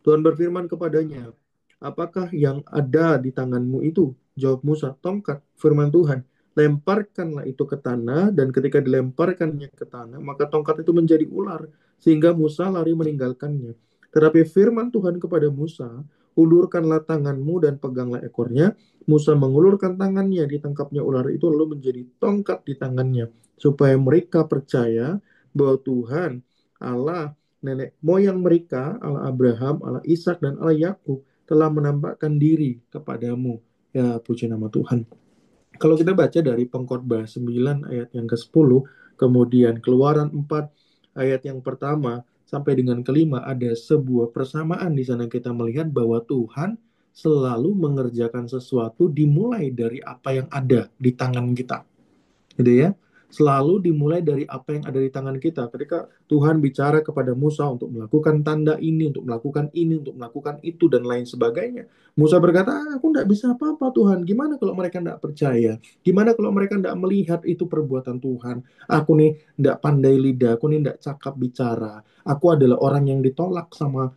Tuhan berfirman kepadanya, apakah yang ada di tanganmu itu? Jawab Musa, tongkat. Firman Tuhan, lemparkanlah itu ke tanah, dan ketika dilemparkannya ke tanah, maka tongkat itu menjadi ular, sehingga Musa lari meninggalkannya. Tetapi firman Tuhan kepada Musa, ulurkanlah tanganmu dan peganglah ekornya. Musa mengulurkan tangannya, ditangkapnya ular itu lalu menjadi tongkat di tangannya, supaya mereka percaya bahwa Tuhan Allah nenek moyang mereka, Allah Abraham, Allah Ishak, dan Allah Yakub telah menampakkan diri kepadamu. Ya, puji nama Tuhan. Kalau kita baca dari Pengkhotbah 9 ayat yang ke-10, kemudian Keluaran 4 ayat yang pertama sampai dengan kelima, ada sebuah persamaan di sana kita melihat bahwa Tuhan selalu mengerjakan sesuatu dimulai dari apa yang ada di tangan kita, gitu ya. Selalu dimulai dari apa yang ada di tangan kita. Ketika Tuhan bicara kepada Musa untuk melakukan tanda ini, untuk melakukan ini, untuk melakukan itu, dan lain sebagainya. Musa berkata, aku tidak bisa apa-apa Tuhan. Gimana kalau mereka tidak percaya? Gimana kalau mereka tidak melihat itu perbuatan Tuhan? Aku nih tidak pandai lidah, aku nih tidak cakap bicara. Aku adalah orang yang ditolak sama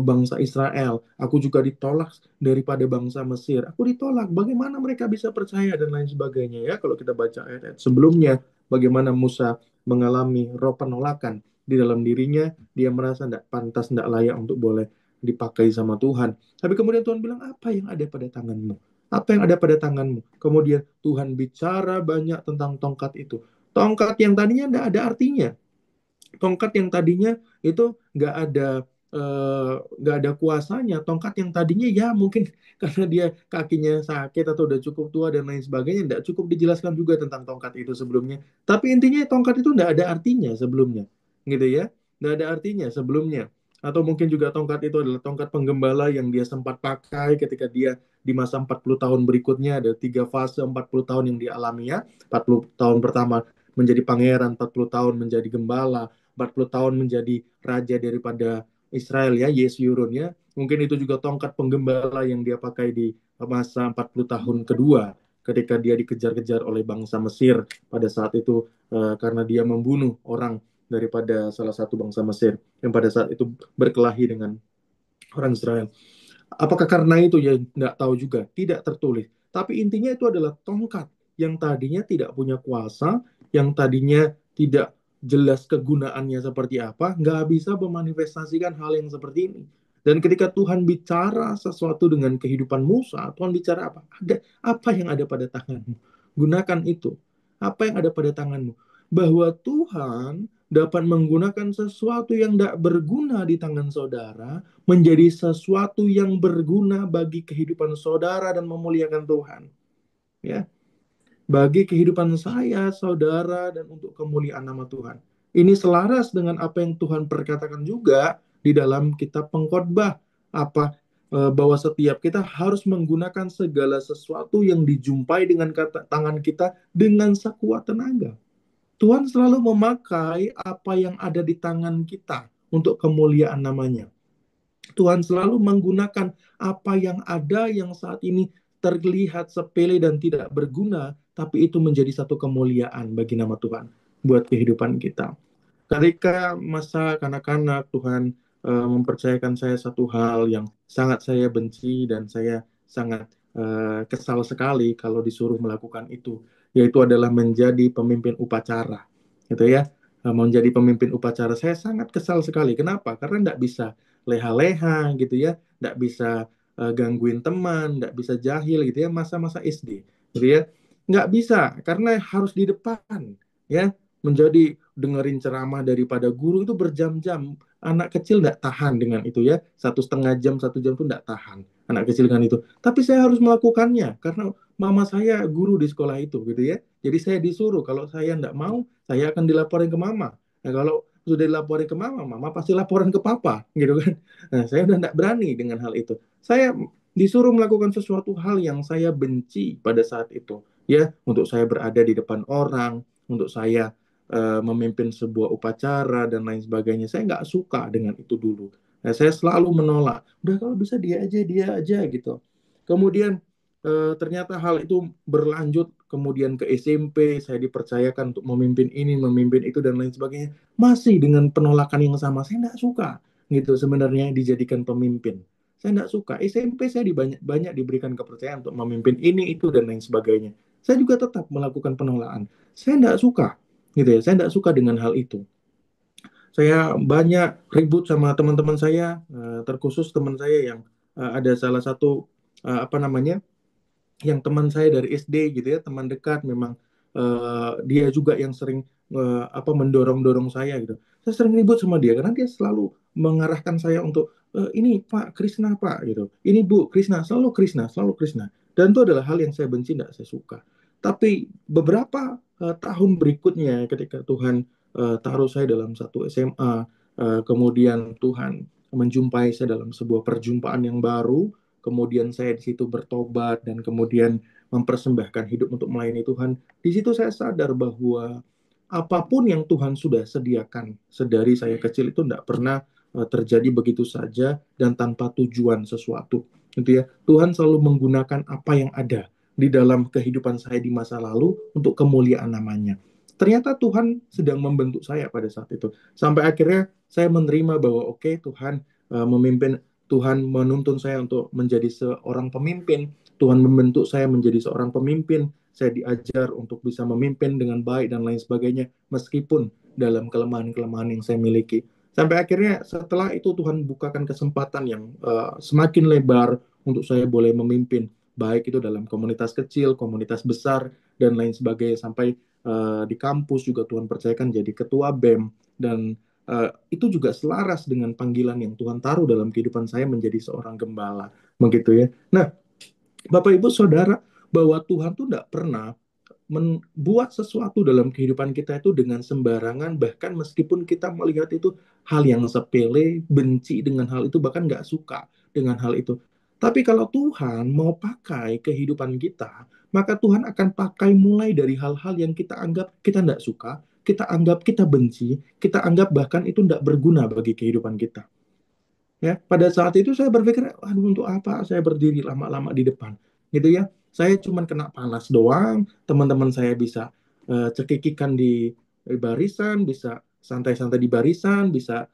bangsa Israel. Aku juga ditolak daripada bangsa Mesir. Aku ditolak. Bagaimana mereka bisa percaya dan lain sebagainya ya? Kalau kita baca ayat-ayat sebelumnya, bagaimana Musa mengalami roh penolakan di dalam dirinya, dia merasa tidak pantas, tidak layak untuk boleh dipakai sama Tuhan. Tapi kemudian Tuhan bilang, apa yang ada pada tanganmu? Apa yang ada pada tanganmu? Kemudian Tuhan bicara banyak tentang tongkat itu. Tongkat yang tadinya tidak ada artinya, tongkat yang tadinya itu nggak ada kuasanya, tongkat yang tadinya ya mungkin karena dia kakinya sakit atau udah cukup tua dan lain sebagainya, nggak cukup dijelaskan juga tentang tongkat itu sebelumnya. Tapi intinya tongkat itu nggak ada artinya sebelumnya, gitu ya, nggak ada artinya sebelumnya. Atau mungkin juga tongkat itu adalah tongkat penggembala yang dia sempat pakai ketika dia di masa 40 tahun berikutnya. Ada tiga fase 40 tahun yang dialami ya. 40 tahun pertama menjadi pangeran, 40 tahun menjadi gembala, 40 tahun menjadi raja daripada Israel ya, Yesyurun ya. Mungkin itu juga tongkat penggembala yang dia pakai di masa 40 tahun kedua ketika dia dikejar-kejar oleh bangsa Mesir pada saat itu, karena dia membunuh orang daripada salah satu bangsa Mesir yang pada saat itu berkelahi dengan orang Israel. Apakah karena itu ya nggak tahu juga, tidak tertulis. Tapi intinya itu adalah tongkat yang tadinya tidak punya kuasa, yang tadinya tidak jelas kegunaannya seperti apa, nggak bisa memanifestasikan hal yang seperti ini. Dan ketika Tuhan bicara sesuatu dengan kehidupan Musa, Tuhan bicara apa? Ada apa yang ada pada tanganmu? Gunakan itu. Apa yang ada pada tanganmu? Bahwa Tuhan dapat menggunakan sesuatu yang tidak berguna di tangan saudara menjadi sesuatu yang berguna bagi kehidupan saudara dan memuliakan Tuhan. Ya, bagi kehidupan saya, saudara, dan untuk kemuliaan nama Tuhan. Ini selaras dengan apa yang Tuhan perkatakan juga di dalam kitab Pengkhotbah. Apa bahwa setiap kita harus menggunakan segala sesuatu yang dijumpai dengan tangan kita dengan sekuat tenaga. Tuhan selalu memakai apa yang ada di tangan kita untuk kemuliaan namanya. Tuhan selalu menggunakan apa yang ada yang saat ini terlihat sepele dan tidak berguna, tapi itu menjadi satu kemuliaan bagi nama Tuhan buat kehidupan kita. Ketika masa kanak-kanak, Tuhan mempercayakan saya satu hal yang sangat saya benci dan saya sangat kesal sekali kalau disuruh melakukan itu, yaitu adalah menjadi pemimpin upacara, gitu ya. Menjadi pemimpin upacara saya sangat kesal sekali. Kenapa? Karena tidak bisa leha-leha, gitu ya, tidak bisa gangguin teman, tidak bisa jahil, gitu ya, masa-masa SD, gitu ya, nggak bisa karena harus di depan, ya, menjadi dengerin ceramah daripada guru itu berjam-jam. Anak kecil nggak tahan dengan itu ya, 1,5 jam 1 jam tuh nggak tahan anak kecil dengan itu. Tapi saya harus melakukannya karena mama saya guru di sekolah itu, gitu ya. Jadi saya disuruh, kalau saya nggak mau saya akan dilaporin ke mama. Nah, kalau sudah dilaporin ke mama, mama pasti laporan ke papa, gitu kan. Nah, saya udah nggak berani dengan hal itu. Saya disuruh melakukan sesuatu hal yang saya benci pada saat itu, ya, untuk saya berada di depan orang, untuk saya memimpin sebuah upacara dan lain sebagainya. Saya nggak suka dengan itu dulu. Nah, saya selalu menolak. Udah kalau bisa dia aja gitu. Kemudian ternyata hal itu berlanjut. Kemudian ke SMP, saya dipercayakan untuk memimpin ini, memimpin itu dan lain sebagainya. Masih dengan penolakan yang sama. Saya nggak suka. gitu sebenarnya dijadikan pemimpin. Saya nggak suka. SMP saya banyak diberikan kepercayaan untuk memimpin ini, itu, dan lain sebagainya. Saya juga tetap melakukan penolakan. Saya nggak suka, gitu ya. Saya nggak suka dengan hal itu. Saya banyak ribut sama teman-teman saya, terkhusus teman saya yang ada salah satu apa namanya, yang teman saya dari SD gitu ya, teman dekat memang, dia juga yang sering apa mendorong-dorong saya gitu. Saya sering ribut sama dia karena dia selalu mengarahkan saya untuk ini Pak Krisna Pak gitu. Ini Bu Krisna, selalu Krisna, selalu Krisna. Dan itu adalah hal yang saya benci, tidak saya suka. Tapi beberapa tahun berikutnya ketika Tuhan taruh saya dalam satu SMA, kemudian Tuhan menjumpai saya dalam sebuah perjumpaan yang baru, kemudian saya di situ bertobat dan kemudian mempersembahkan hidup untuk melayani Tuhan. Di situ saya sadar bahwa apapun yang Tuhan sudah sediakan sedari saya kecil itu tidak pernah terjadi begitu saja dan tanpa tujuan sesuatu. Gitu ya. Tuhan selalu menggunakan apa yang ada di dalam kehidupan saya di masa lalu untuk kemuliaan namanya. Ternyata Tuhan sedang membentuk saya pada saat itu. Sampai akhirnya saya menerima bahwa oke, Tuhan memimpin, Tuhan menuntun saya untuk menjadi seorang pemimpin. Tuhan membentuk saya menjadi seorang pemimpin. Saya diajar untuk bisa memimpin dengan baik dan lain sebagainya, meskipun dalam kelemahan-kelemahan yang saya miliki. Sampai akhirnya setelah itu Tuhan bukakan kesempatan yang semakin lebar untuk saya boleh memimpin, baik itu dalam komunitas kecil, komunitas besar, dan lain sebagainya. Sampai di kampus juga Tuhan percayakan jadi ketua BEM, dan itu juga selaras dengan panggilan yang Tuhan taruh dalam kehidupan saya menjadi seorang gembala, begitu ya. Nah, Bapak Ibu Saudara, bahwa Tuhan tuh tidak pernah membuat sesuatu dalam kehidupan kita itu dengan sembarangan, bahkan meskipun kita melihat itu hal yang sepele, benci dengan hal itu, bahkan nggak suka dengan hal itu. Tapi kalau Tuhan mau pakai kehidupan kita, maka Tuhan akan pakai mulai dari hal-hal yang kita anggap kita nggak suka, kita anggap kita benci, kita anggap bahkan itu nggak berguna bagi kehidupan kita. Ya, pada saat itu saya berpikir, aduh untuk apa saya berdiri lama-lama di depan, gitu ya. Saya cuma kena panas doang, teman-teman saya bisa cekikikan di barisan, bisa santai-santai di barisan, bisa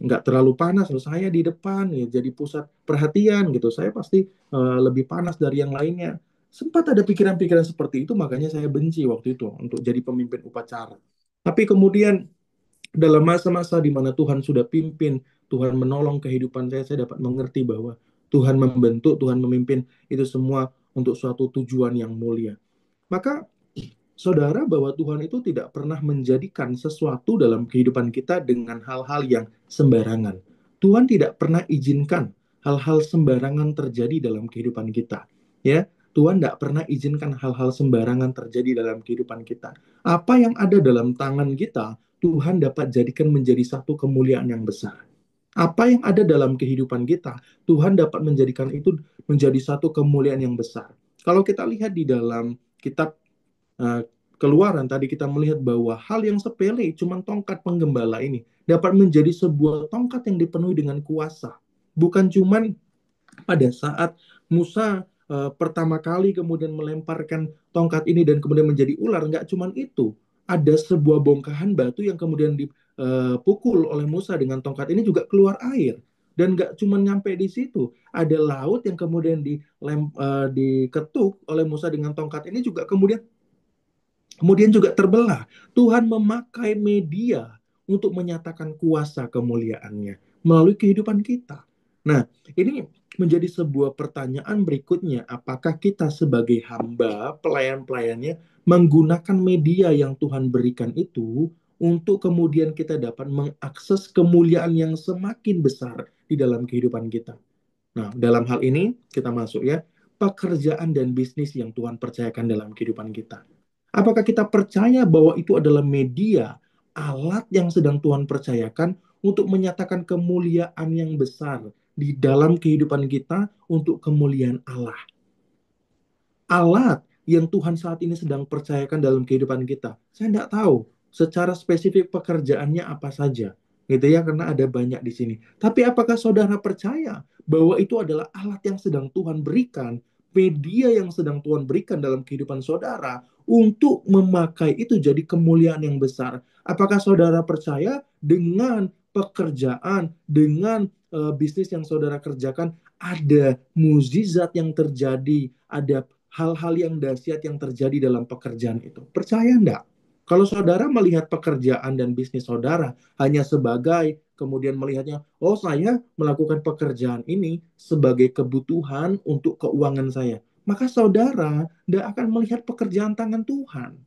nggak terlalu panas. Lalu saya di depan, ya, jadi pusat perhatian gitu. Saya pasti lebih panas dari yang lainnya. Sempat ada pikiran-pikiran seperti itu, makanya saya benci waktu itu untuk jadi pemimpin upacara. Tapi kemudian dalam masa-masa di mana Tuhan sudah pimpin, Tuhan menolong kehidupan saya dapat mengerti bahwa Tuhan membentuk, Tuhan memimpin itu semua untuk suatu tujuan yang mulia. Maka saudara, bahwa Tuhan itu tidak pernah menjadikan sesuatu dalam kehidupan kita dengan hal-hal yang sembarangan. Tuhan tidak pernah izinkan hal-hal sembarangan terjadi dalam kehidupan kita. Ya, Tuhan tidak pernah izinkan hal-hal sembarangan terjadi dalam kehidupan kita. Apa yang ada dalam tangan kita, Tuhan dapat jadikan menjadi satu kemuliaan yang besar. Apa yang ada dalam kehidupan kita, Tuhan dapat menjadikan itu menjadi satu kemuliaan yang besar. Kalau kita lihat di dalam kitab Nah, Keluaran, tadi kita melihat bahwa hal yang sepele, cuman tongkat penggembala ini, dapat menjadi sebuah tongkat yang dipenuhi dengan kuasa. Bukan cuman pada saat Musa pertama kali kemudian melemparkan tongkat ini dan kemudian menjadi ular, nggak cuman itu. Ada sebuah bongkahan batu yang kemudian dipukul oleh Musa dengan tongkat ini juga keluar air. Dan nggak cuma nyampe di situ, ada laut yang kemudian diketuk oleh Musa dengan tongkat ini juga kemudian juga terbelah. Tuhan memakai media untuk menyatakan kuasa kemuliaannya melalui kehidupan kita. Nah, ini menjadi sebuah pertanyaan berikutnya. Apakah kita sebagai hamba, pelayan-pelayannya, menggunakan media yang Tuhan berikan itu untuk kemudian kita dapat mengakses kemuliaan yang semakin besar di dalam kehidupan kita? Nah, dalam hal ini kita masuk ya, pekerjaan dan bisnis yang Tuhan percayakan dalam kehidupan kita. Apakah kita percaya bahwa itu adalah media, alat yang sedang Tuhan percayakan untuk menyatakan kemuliaan yang besar di dalam kehidupan kita untuk kemuliaan Allah? Alat yang Tuhan saat ini sedang percayakan dalam kehidupan kita. Saya tidak tahu secara spesifik pekerjaannya apa saja, gitu ya, karena ada banyak di sini. Tapi apakah saudara percaya bahwa itu adalah alat yang sedang Tuhan berikan, media yang sedang Tuhan berikan dalam kehidupan saudara untuk memakai itu jadi kemuliaan yang besar? Apakah saudara percaya dengan pekerjaan, dengan bisnis yang saudara kerjakan, ada mukjizat yang terjadi, ada hal-hal yang dahsyat yang terjadi dalam pekerjaan itu. Percaya enggak? Kalau saudara melihat pekerjaan dan bisnis saudara hanya sebagai, kemudian melihatnya, oh saya melakukan pekerjaan ini sebagai kebutuhan untuk keuangan saya, maka saudara tidak akan melihat pekerjaan tangan Tuhan.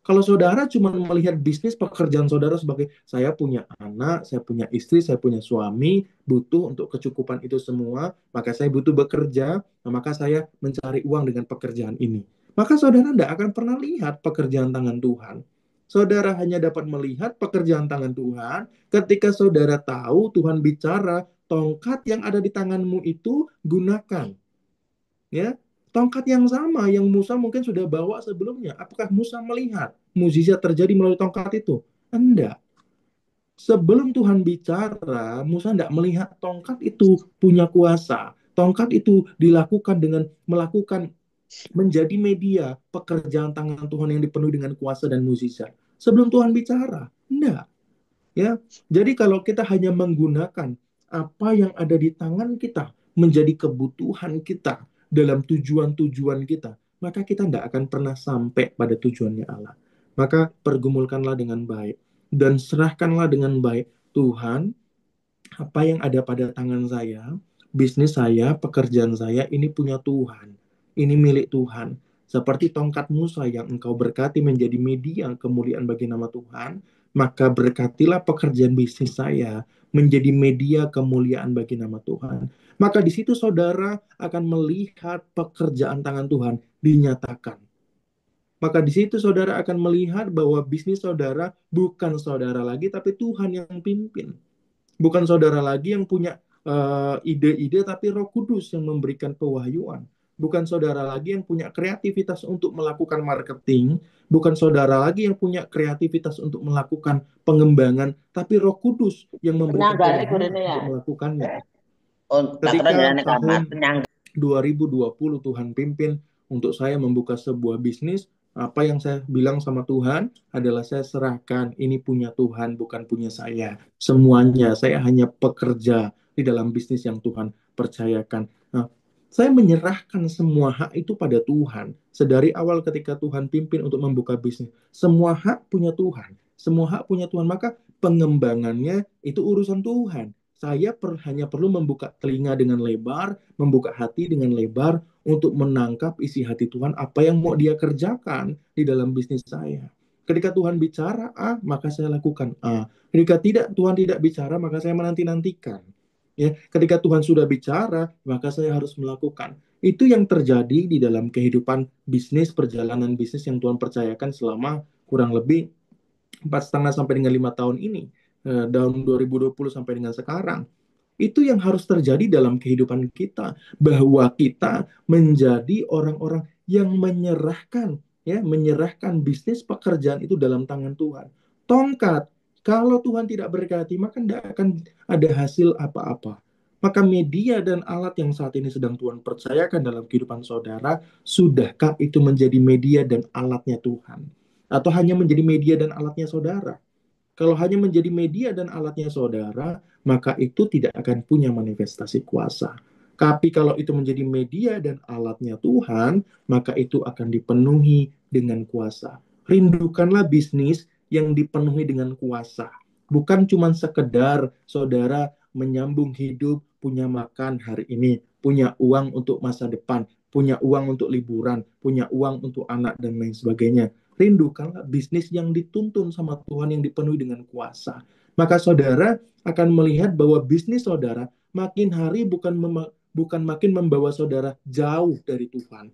Kalau saudara cuma melihat bisnis pekerjaan saudara sebagai saya punya anak, saya punya istri, saya punya suami, butuh untuk kecukupan itu semua, maka saya butuh bekerja, maka saya mencari uang dengan pekerjaan ini. Maka saudara tidak akan pernah lihat pekerjaan tangan Tuhan. Saudara hanya dapat melihat pekerjaan tangan Tuhan ketika saudara tahu Tuhan bicara, tongkat yang ada di tanganmu itu gunakan. Ya, tongkat yang sama yang Musa mungkin sudah bawa sebelumnya. Apakah Musa melihat mukjizat terjadi melalui tongkat itu? Enggak. Sebelum Tuhan bicara, Musa tidak melihat tongkat itu punya kuasa. Tongkat itu dilakukan dengan melakukan menjadi media pekerjaan tangan Tuhan yang dipenuhi dengan kuasa dan mukjizat. Sebelum Tuhan bicara, enggak. Ya, jadi kalau kita hanya menggunakan apa yang ada di tangan kita menjadi kebutuhan kita dalam tujuan-tujuan kita, maka kita tidak akan pernah sampai pada tujuannya Allah. Maka pergumulkanlah dengan baik dan serahkanlah dengan baik, Tuhan, apa yang ada pada tangan saya, bisnis saya, pekerjaan saya, ini punya Tuhan. Ini milik Tuhan. Seperti tongkat Musa yang engkau berkati menjadi media kemuliaan bagi nama Tuhan, maka berkatilah pekerjaan bisnis saya menjadi media kemuliaan bagi nama Tuhan. Maka di situ saudara akan melihat pekerjaan tangan Tuhan dinyatakan. Maka di situ saudara akan melihat bahwa bisnis saudara bukan saudara lagi, tapi Tuhan yang pimpin. Bukan saudara lagi yang punya ide-ide, tapi Roh Kudus yang memberikan pewahyuan. Bukan saudara lagi yang punya kreativitas untuk melakukan marketing, bukan saudara lagi yang punya kreativitas untuk melakukan pengembangan, tapi Roh Kudus yang memberikan Penyanggane pewahyuan kurene ya. untuk melakukannya. Oh, tak kira Ketika jalan kamar tahun penyangga. 2020 Tuhan pimpin untuk saya membuka sebuah bisnis, apa yang saya bilang sama Tuhan adalah saya serahkan, ini punya Tuhan, bukan punya saya. Semuanya, saya hanya pekerja di dalam bisnis yang Tuhan percayakan. Nah, saya menyerahkan semua hak itu pada Tuhan. Sedari awal ketika Tuhan pimpin untuk membuka bisnis, semua hak punya Tuhan. Semua hak punya Tuhan, maka pengembangannya itu urusan Tuhan. Saya hanya perlu membuka telinga dengan lebar, membuka hati dengan lebar untuk menangkap isi hati Tuhan, apa yang mau Dia kerjakan di dalam bisnis saya. Ketika Tuhan bicara A, maka saya lakukan A. Ketika Tuhan tidak bicara, maka saya menanti-nantikan. Ya, ketika Tuhan sudah bicara, maka saya harus melakukan. Itu yang terjadi di dalam kehidupan bisnis, perjalanan bisnis yang Tuhan percayakan selama kurang lebih 4,5 sampai dengan 5 tahun ini, tahun 2020 sampai dengan sekarang. Itu yang harus terjadi dalam kehidupan kita, bahwa kita menjadi orang-orang yang menyerahkan, ya, menyerahkan bisnis pekerjaan itu dalam tangan Tuhan. Tongkat, kalau Tuhan tidak berkati, maka tidak akan ada hasil apa-apa. Maka media dan alat yang saat ini sedang Tuhan percayakan dalam kehidupan saudara, sudahkah itu menjadi media dan alatnya Tuhan? Atau hanya menjadi media dan alatnya saudara? Kalau hanya menjadi media dan alatnya saudara, maka itu tidak akan punya manifestasi kuasa. Tapi kalau itu menjadi media dan alatnya Tuhan, maka itu akan dipenuhi dengan kuasa. Rindukanlah bisnis yang dipenuhi dengan kuasa. Bukan cuma sekedar saudara menyambung hidup, punya makan hari ini, punya uang untuk masa depan, punya uang untuk liburan, punya uang untuk anak dan lain sebagainya. Rindukanlah bisnis yang dituntun sama Tuhan, yang dipenuhi dengan kuasa. Maka saudara akan melihat bahwa bisnis saudara makin hari bukan makin membawa saudara jauh dari Tuhan,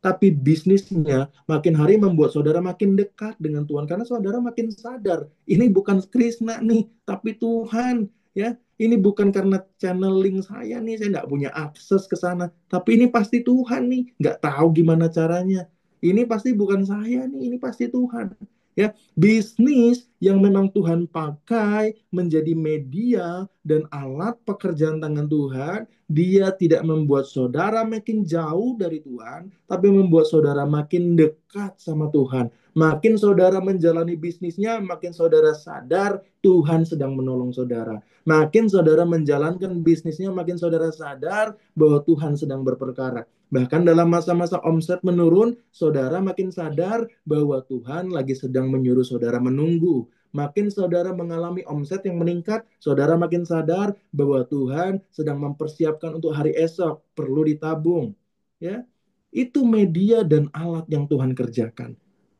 tapi bisnisnya makin hari membuat saudara makin dekat dengan Tuhan, karena saudara makin sadar ini bukan Krishna nih, tapi Tuhan. Ya, ini bukan karena channeling saya nih, saya nggak punya akses ke sana, tapi ini pasti Tuhan nih, nggak tahu gimana caranya. Ini pasti bukan saya nih, ini pasti Tuhan. Ya, bisnis yang memang Tuhan pakai menjadi media dan alat pekerjaan tangan Tuhan, dia tidak membuat saudara makin jauh dari Tuhan, tapi membuat saudara makin dekat sama Tuhan, Makin saudara menjalani bisnisnya, makin saudara sadar Tuhan sedang menolong saudara. Makin saudara menjalankan bisnisnya, makin saudara sadar bahwa Tuhan sedang berperkara. Bahkan dalam masa-masa omset menurun, saudara makin sadar bahwa Tuhan lagi sedang menyuruh saudara menunggu. Makin saudara mengalami omset yang meningkat, saudara makin sadar bahwa Tuhan sedang mempersiapkan untuk hari esok, perlu ditabung. Ya, itu media dan alat yang Tuhan kerjakan.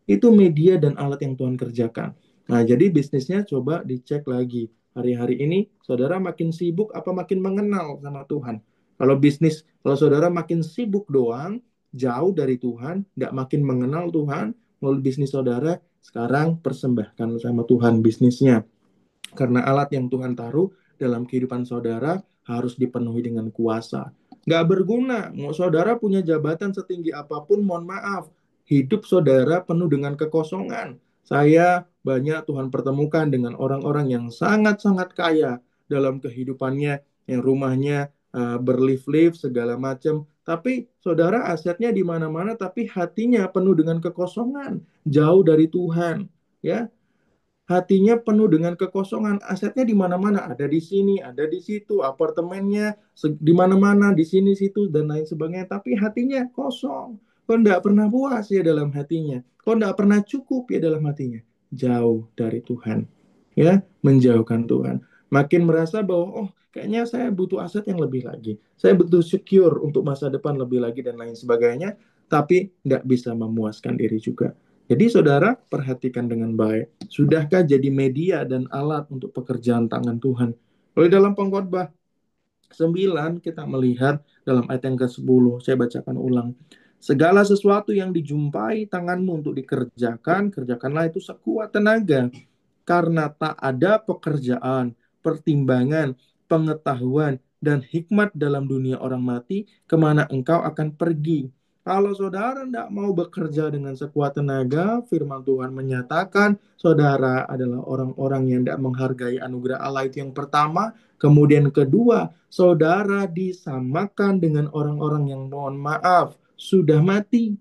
Itu media dan alat yang Tuhan kerjakan. Nah, jadi bisnisnya coba dicek lagi. Hari-hari ini saudara makin sibuk apa makin mengenal sama Tuhan? Kalau saudara makin sibuk doang, jauh dari Tuhan, nggak makin mengenal Tuhan, melalui bisnis saudara, sekarang persembahkan sama Tuhan bisnisnya. Karena alat yang Tuhan taruh dalam kehidupan saudara harus dipenuhi dengan kuasa. Nggak berguna, mau saudara punya jabatan setinggi apapun, mohon maaf, hidup saudara penuh dengan kekosongan. Saya banyak Tuhan pertemukan dengan orang-orang yang sangat-sangat kaya dalam kehidupannya, yang rumahnya berlift-lift segala macam. Tapi saudara asetnya di mana-mana, tapi hatinya penuh dengan kekosongan, jauh dari Tuhan. Ya, hatinya penuh dengan kekosongan, asetnya di mana-mana, ada di sini, ada di situ, apartemennya di mana-mana, di sini situ dan lain sebagainya, tapi hatinya kosong. Kok enggak pernah puas ya dalam hatinya? Kok enggak pernah cukup ya dalam hatinya? Jauh dari Tuhan. Ya, menjauhkan Tuhan. Makin merasa bahwa kayaknya saya butuh aset yang lebih lagi. Saya butuh secure untuk masa depan lebih lagi dan lain sebagainya, tapi nggak bisa memuaskan diri juga. Jadi saudara perhatikan dengan baik. Sudahkah jadi media dan alat untuk pekerjaan tangan Tuhan? Kalau dalam pengkhotbah 9 kita melihat dalam ayat yang ke-10, saya bacakan ulang. Segala sesuatu yang dijumpai tanganmu untuk dikerjakan, kerjakanlah itu sekuat tenaga. Karena tak ada pekerjaan, pertimbangan, pengetahuan, dan hikmat dalam dunia orang mati, kemana engkau akan pergi. Kalau saudara tidak mau bekerja dengan sekuat tenaga, firman Tuhan menyatakan saudara adalah orang-orang yang tidak menghargai anugerah Allah, itu yang pertama. Kemudian kedua, saudara disamakan dengan orang-orang yang mohon maaf, sudah mati.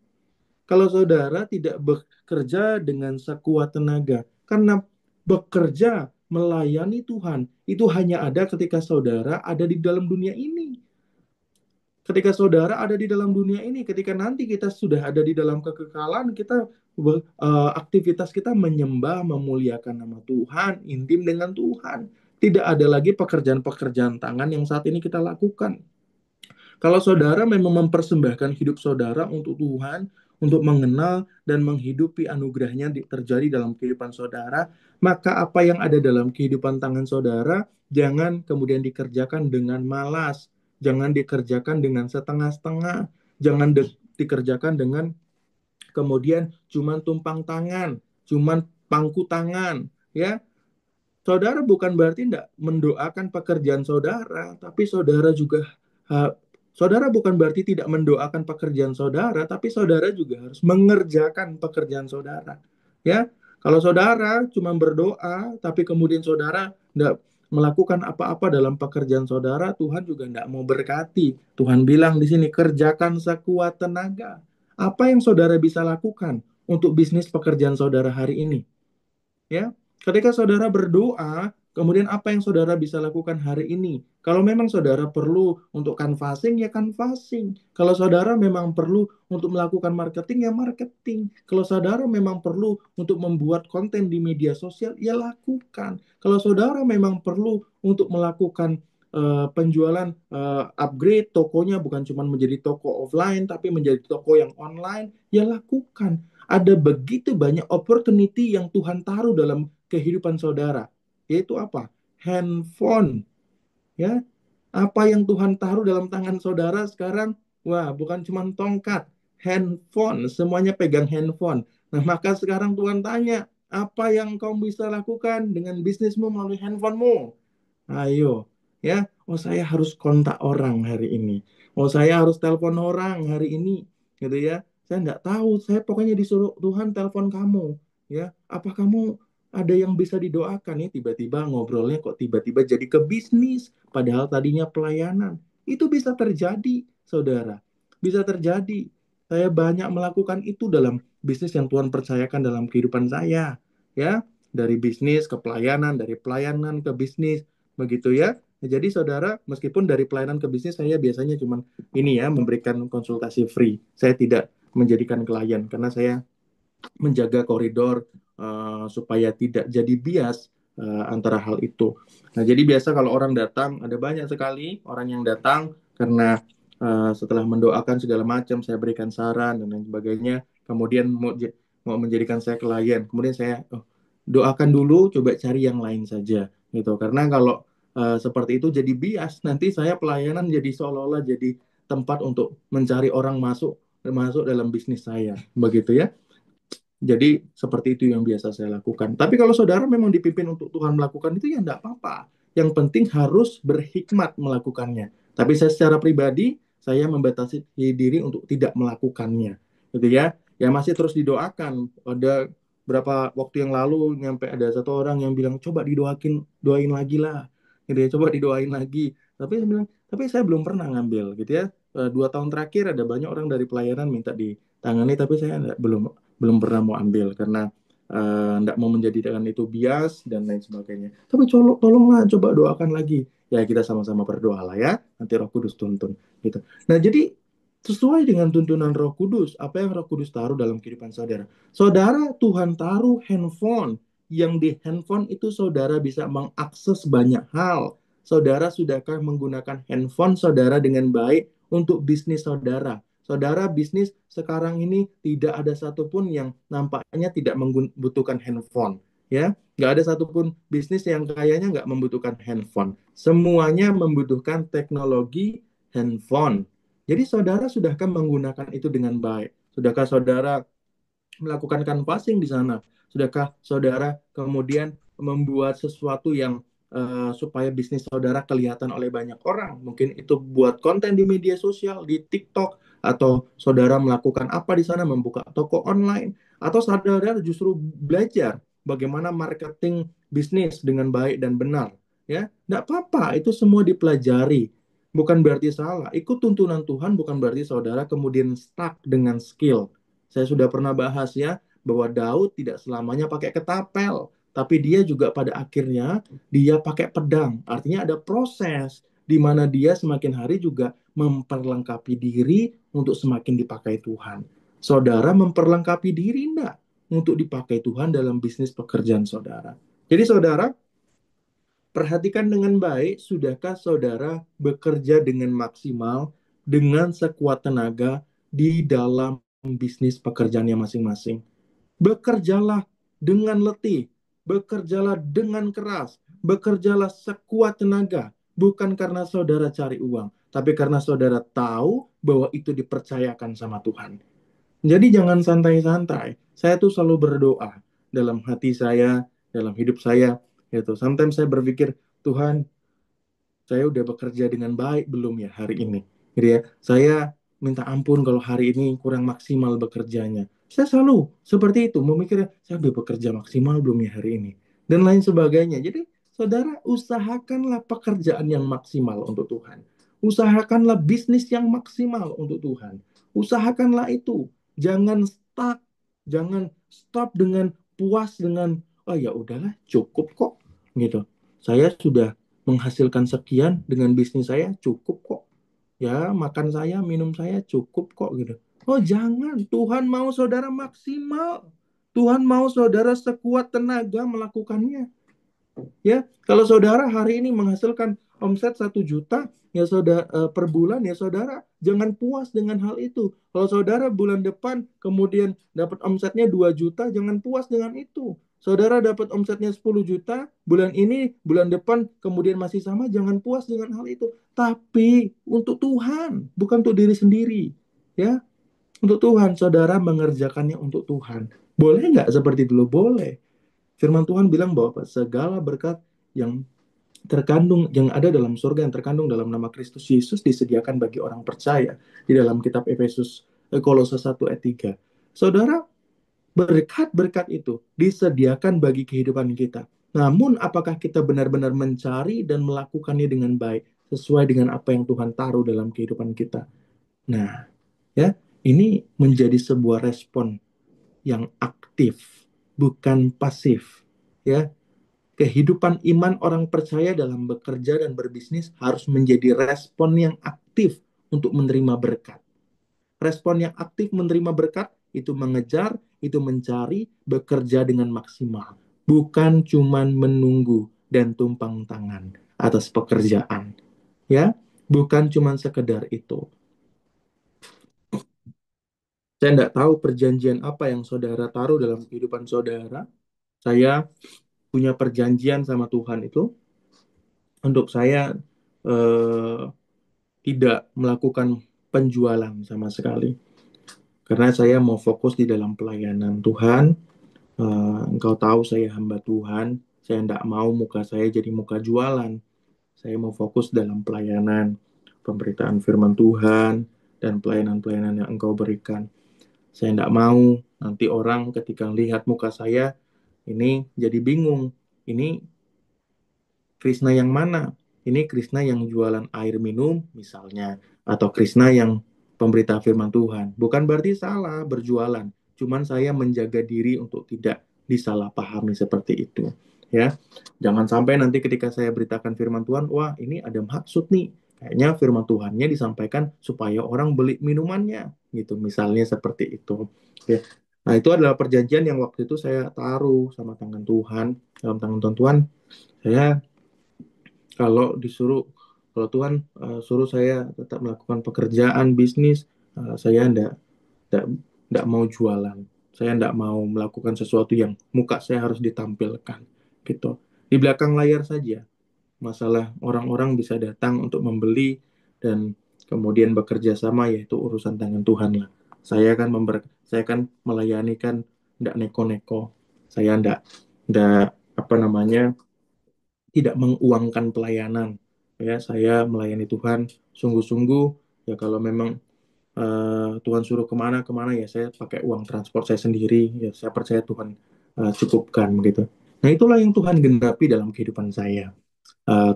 Kalau saudara tidak bekerja dengan sekuat tenaga, karena bekerja melayani Tuhan, itu hanya ada ketika saudara ada di dalam dunia ini. Ketika saudara ada di dalam dunia ini, ketika nanti kita sudah ada di dalam kekekalan, kita aktivitas kita menyembah, memuliakan nama Tuhan, intim dengan Tuhan. Tidak ada lagi pekerjaan-pekerjaan tangan yang saat ini kita lakukan. Kalau saudara memang mempersembahkan hidup saudara untuk Tuhan, untuk mengenal dan menghidupi anugerahnya terjadi dalam kehidupan saudara, maka apa yang ada dalam kehidupan tangan saudara, jangan kemudian dikerjakan dengan malas, jangan dikerjakan dengan setengah-setengah, jangan dikerjakan dengan kemudian cuman tumpang tangan, cuman pangku tangan, ya. Saudara bukan berarti tidak mendoakan pekerjaan saudara, tapi saudara juga saudara bukan berarti tidak mendoakan pekerjaan saudara, tapi saudara juga harus mengerjakan pekerjaan saudara. Ya, kalau saudara cuma berdoa, tapi kemudian saudara tidak melakukan apa-apa dalam pekerjaan saudara, Tuhan juga tidak mau berkati. Tuhan bilang di sini, kerjakan sekuat tenaga. Apa yang saudara bisa lakukan untuk bisnis pekerjaan saudara hari ini? Ya, ketika saudara berdoa, kemudian apa yang saudara bisa lakukan hari ini? Kalau memang saudara perlu untuk canvassing, ya canvassing. Kalau saudara memang perlu untuk melakukan marketing, ya marketing. Kalau saudara memang perlu untuk membuat konten di media sosial, ya lakukan. Kalau saudara memang perlu untuk melakukan penjualan, upgrade tokonya bukan cuma menjadi toko offline, tapi menjadi toko yang online, ya lakukan. Ada begitu banyak opportunity yang Tuhan taruh dalam kehidupan saudara. Yaitu apa? Handphone. Ya, apa yang Tuhan taruh dalam tangan saudara sekarang? Wah, bukan cuma tongkat, handphone. Semuanya pegang handphone. Nah, maka sekarang Tuhan tanya, apa yang kau bisa lakukan dengan bisnismu melalui handphonemu? Ayo, ya. Oh, saya harus kontak orang hari ini. Oh, saya harus telepon orang hari ini, gitu ya. Saya nggak tahu. Saya pokoknya disuruh Tuhan telepon kamu, ya. Apa kamu ada yang bisa didoakan ya? Tiba-tiba ngobrolnya kok tiba-tiba jadi ke bisnis, padahal tadinya pelayanan. Itu bisa terjadi, saudara. Bisa terjadi. Saya banyak melakukan itu dalam bisnis yang Tuhan percayakan dalam kehidupan saya, ya, dari bisnis ke pelayanan, dari pelayanan ke bisnis, begitu ya. Jadi saudara, meskipun dari pelayanan ke bisnis saya biasanya cuma ini ya, memberikan konsultasi free. Saya tidak menjadikan klien karena saya menjaga koridor supaya tidak jadi bias antara hal itu. Nah, jadi biasa kalau orang datang, ada banyak sekali orang yang datang karena setelah mendoakan segala macam, saya berikan saran dan lain sebagainya, kemudian mau menjadikan saya klien, kemudian saya doakan dulu, coba cari yang lain saja, gitu. Karena kalau seperti itu jadi bias, nanti saya pelayanan jadi seolah-olah jadi tempat untuk mencari orang masuk masuk dalam bisnis saya, begitu ya. Jadi seperti itu yang biasa saya lakukan. Tapi kalau saudara memang dipimpin untuk Tuhan melakukan itu ya enggak apa-apa. Yang penting harus berhikmat melakukannya. Tapi saya secara pribadi, saya membatasi diri untuk tidak melakukannya. Gitu ya. Ya masih terus didoakan. Ada berapa waktu yang lalu nyampe ada satu orang yang bilang, coba doain lagi lah. Gitu ya, coba didoain lagi. Tapi saya bilang, tapi saya belum pernah ngambil gitu ya. 2 tahun terakhir ada banyak orang dari pelayanan minta ditangani, tapi saya belum belum pernah mau ambil karena nggak mau menjadikan itu bias dan lain sebagainya. Tapi tolonglah coba doakan lagi. Ya kita sama-sama berdoa lah ya. Nanti Roh Kudus tuntun gitu. Nah jadi sesuai dengan tuntunan Roh Kudus, apa yang Roh Kudus taruh dalam kehidupan saudara. Saudara Tuhan taruh handphone. Yang di handphone itu saudara bisa mengakses banyak hal. Saudara sudahkah menggunakan handphone saudara dengan baik untuk bisnis saudara? Saudara bisnis sekarang ini tidak ada satupun yang nampaknya tidak membutuhkan handphone, ya. Nggak ada satupun bisnis yang kayaknya nggak membutuhkan handphone. Semuanya membutuhkan teknologi handphone. Jadi saudara sudahkah menggunakan itu dengan baik? Sudahkah saudara melakukan canvassing di sana? Sudahkah saudara kemudian membuat sesuatu yang supaya bisnis saudara kelihatan oleh banyak orang? Mungkin itu buat konten di media sosial, di TikTok, atau saudara melakukan apa di sana, membuka toko online, atau saudara justru belajar bagaimana marketing bisnis dengan baik dan benar. Ya, tidak apa-apa, itu semua dipelajari. Bukan berarti salah. Ikut tuntunan Tuhan bukan berarti saudara kemudian stuck dengan skill. Saya sudah pernah bahas ya, bahwa Daud tidak selamanya pakai ketapel, tapi dia juga pada akhirnya dia pakai pedang. Artinya ada proses di mana dia semakin hari juga memperlengkapi diri untuk semakin dipakai Tuhan. Saudara memperlengkapi diri enggak untuk dipakai Tuhan dalam bisnis pekerjaan saudara. Jadi saudara, perhatikan dengan baik, sudahkah saudara bekerja dengan maksimal, dengan sekuat tenaga di dalam bisnis pekerjaannya masing-masing? Bekerjalah dengan letih, bekerjalah dengan keras, bekerjalah sekuat tenaga, bukan karena saudara cari uang, tapi karena saudara tahu bahwa itu dipercayakan sama Tuhan. Jadi jangan santai-santai. Saya tuh selalu berdoa dalam hati saya, dalam hidup saya, gitu. Sometimes saya berpikir, Tuhan, saya udah bekerja dengan baik belum ya hari ini? Gitu ya. Saya minta ampun kalau hari ini kurang maksimal bekerjanya. Saya selalu seperti itu, memikirnya, saya udah bekerja maksimal belum ya hari ini? Dan lain sebagainya. Jadi, saudara, usahakanlah pekerjaan yang maksimal untuk Tuhan. Usahakanlah bisnis yang maksimal untuk Tuhan. Usahakanlah itu. Jangan stuck, jangan stop dengan puas dengan, oh ya udahlah, cukup kok, gitu. Saya sudah menghasilkan sekian dengan bisnis saya cukup kok. Ya, makan saya, minum saya cukup kok gitu. Oh, jangan. Tuhan mau saudara maksimal. Tuhan mau saudara sekuat tenaga melakukannya. Ya, kalau saudara hari ini menghasilkan omset 1 juta, ya saudara per bulan, ya saudara jangan puas dengan hal itu. Kalau saudara bulan depan kemudian dapat omsetnya 2 juta, jangan puas dengan itu. Saudara dapat omsetnya 10 juta, bulan ini, bulan depan kemudian masih sama, jangan puas dengan hal itu. Tapi untuk Tuhan, bukan untuk diri sendiri. Ya, untuk Tuhan, saudara mengerjakannya untuk Tuhan. Boleh nggak seperti dulu? Boleh. Firman Tuhan bilang bahwa segala berkat yang terkandung, yang ada dalam surga, yang terkandung dalam nama Kristus Yesus disediakan bagi orang percaya di dalam kitab Kolose 1 ayat 3. Saudara, berkat-berkat itu disediakan bagi kehidupan kita. Namun apakah kita benar-benar mencari dan melakukannya dengan baik sesuai dengan apa yang Tuhan taruh dalam kehidupan kita? Nah, ya, ini menjadi sebuah respon yang aktif, bukan pasif. Ya, kehidupan iman orang percaya dalam bekerja dan berbisnis harus menjadi respon yang aktif untuk menerima berkat. Respon yang aktif menerima berkat itu mengejar, itu mencari, bekerja dengan maksimal. Bukan cuman menunggu dan tumpang tangan atas pekerjaan. Ya, bukan cuman sekedar itu. Saya tidak tahu perjanjian apa yang saudara taruh dalam kehidupan saudara. Saya punya perjanjian sama Tuhan itu untuk saya eh, tidak melakukan penjualan sama sekali. Karena saya mau fokus di dalam pelayanan Tuhan. Engkau tahu saya hamba Tuhan. Saya tidak mau muka saya jadi muka jualan. Saya mau fokus dalam pelayanan, pemberitaan firman Tuhan, dan pelayanan-pelayanan yang Engkau berikan. Saya tidak mau nanti orang ketika lihat muka saya, ini jadi bingung. Ini Krishna yang mana? Ini Krishna yang jualan air minum misalnya, atau Krishna yang pemberita firman Tuhan. Bukan berarti salah berjualan, cuman saya menjaga diri untuk tidak disalahpahami seperti itu. Ya, jangan sampai nanti ketika saya beritakan firman Tuhan, wah ini ada maksud nih. Kayaknya firman Tuhannya disampaikan supaya orang beli minumannya, gitu. Misalnya seperti itu. Ya. Nah, itu adalah perjanjian yang waktu itu saya taruh sama tangan Tuhan, dalam tangan Tuhan. Saya kalau disuruh kalau Tuhan suruh saya tetap melakukan pekerjaan bisnis, saya ndak mau jualan, saya ndak mau melakukan sesuatu yang muka saya harus ditampilkan gitu. Di belakang layar saja, masalah orang-orang bisa datang untuk membeli dan kemudian bekerja sama, yaitu urusan tangan Tuhan lah. Saya kan melayani kan ndak neko-neko, saya ndak apa namanya, tidak menguangkan pelayanan. Ya, saya melayani Tuhan sungguh-sungguh. Ya, kalau memang Tuhan suruh kemana-kemana, ya saya pakai uang transport saya sendiri. Ya, saya percaya Tuhan cukupkan begitu. Nah, itulah yang Tuhan genapi dalam kehidupan saya.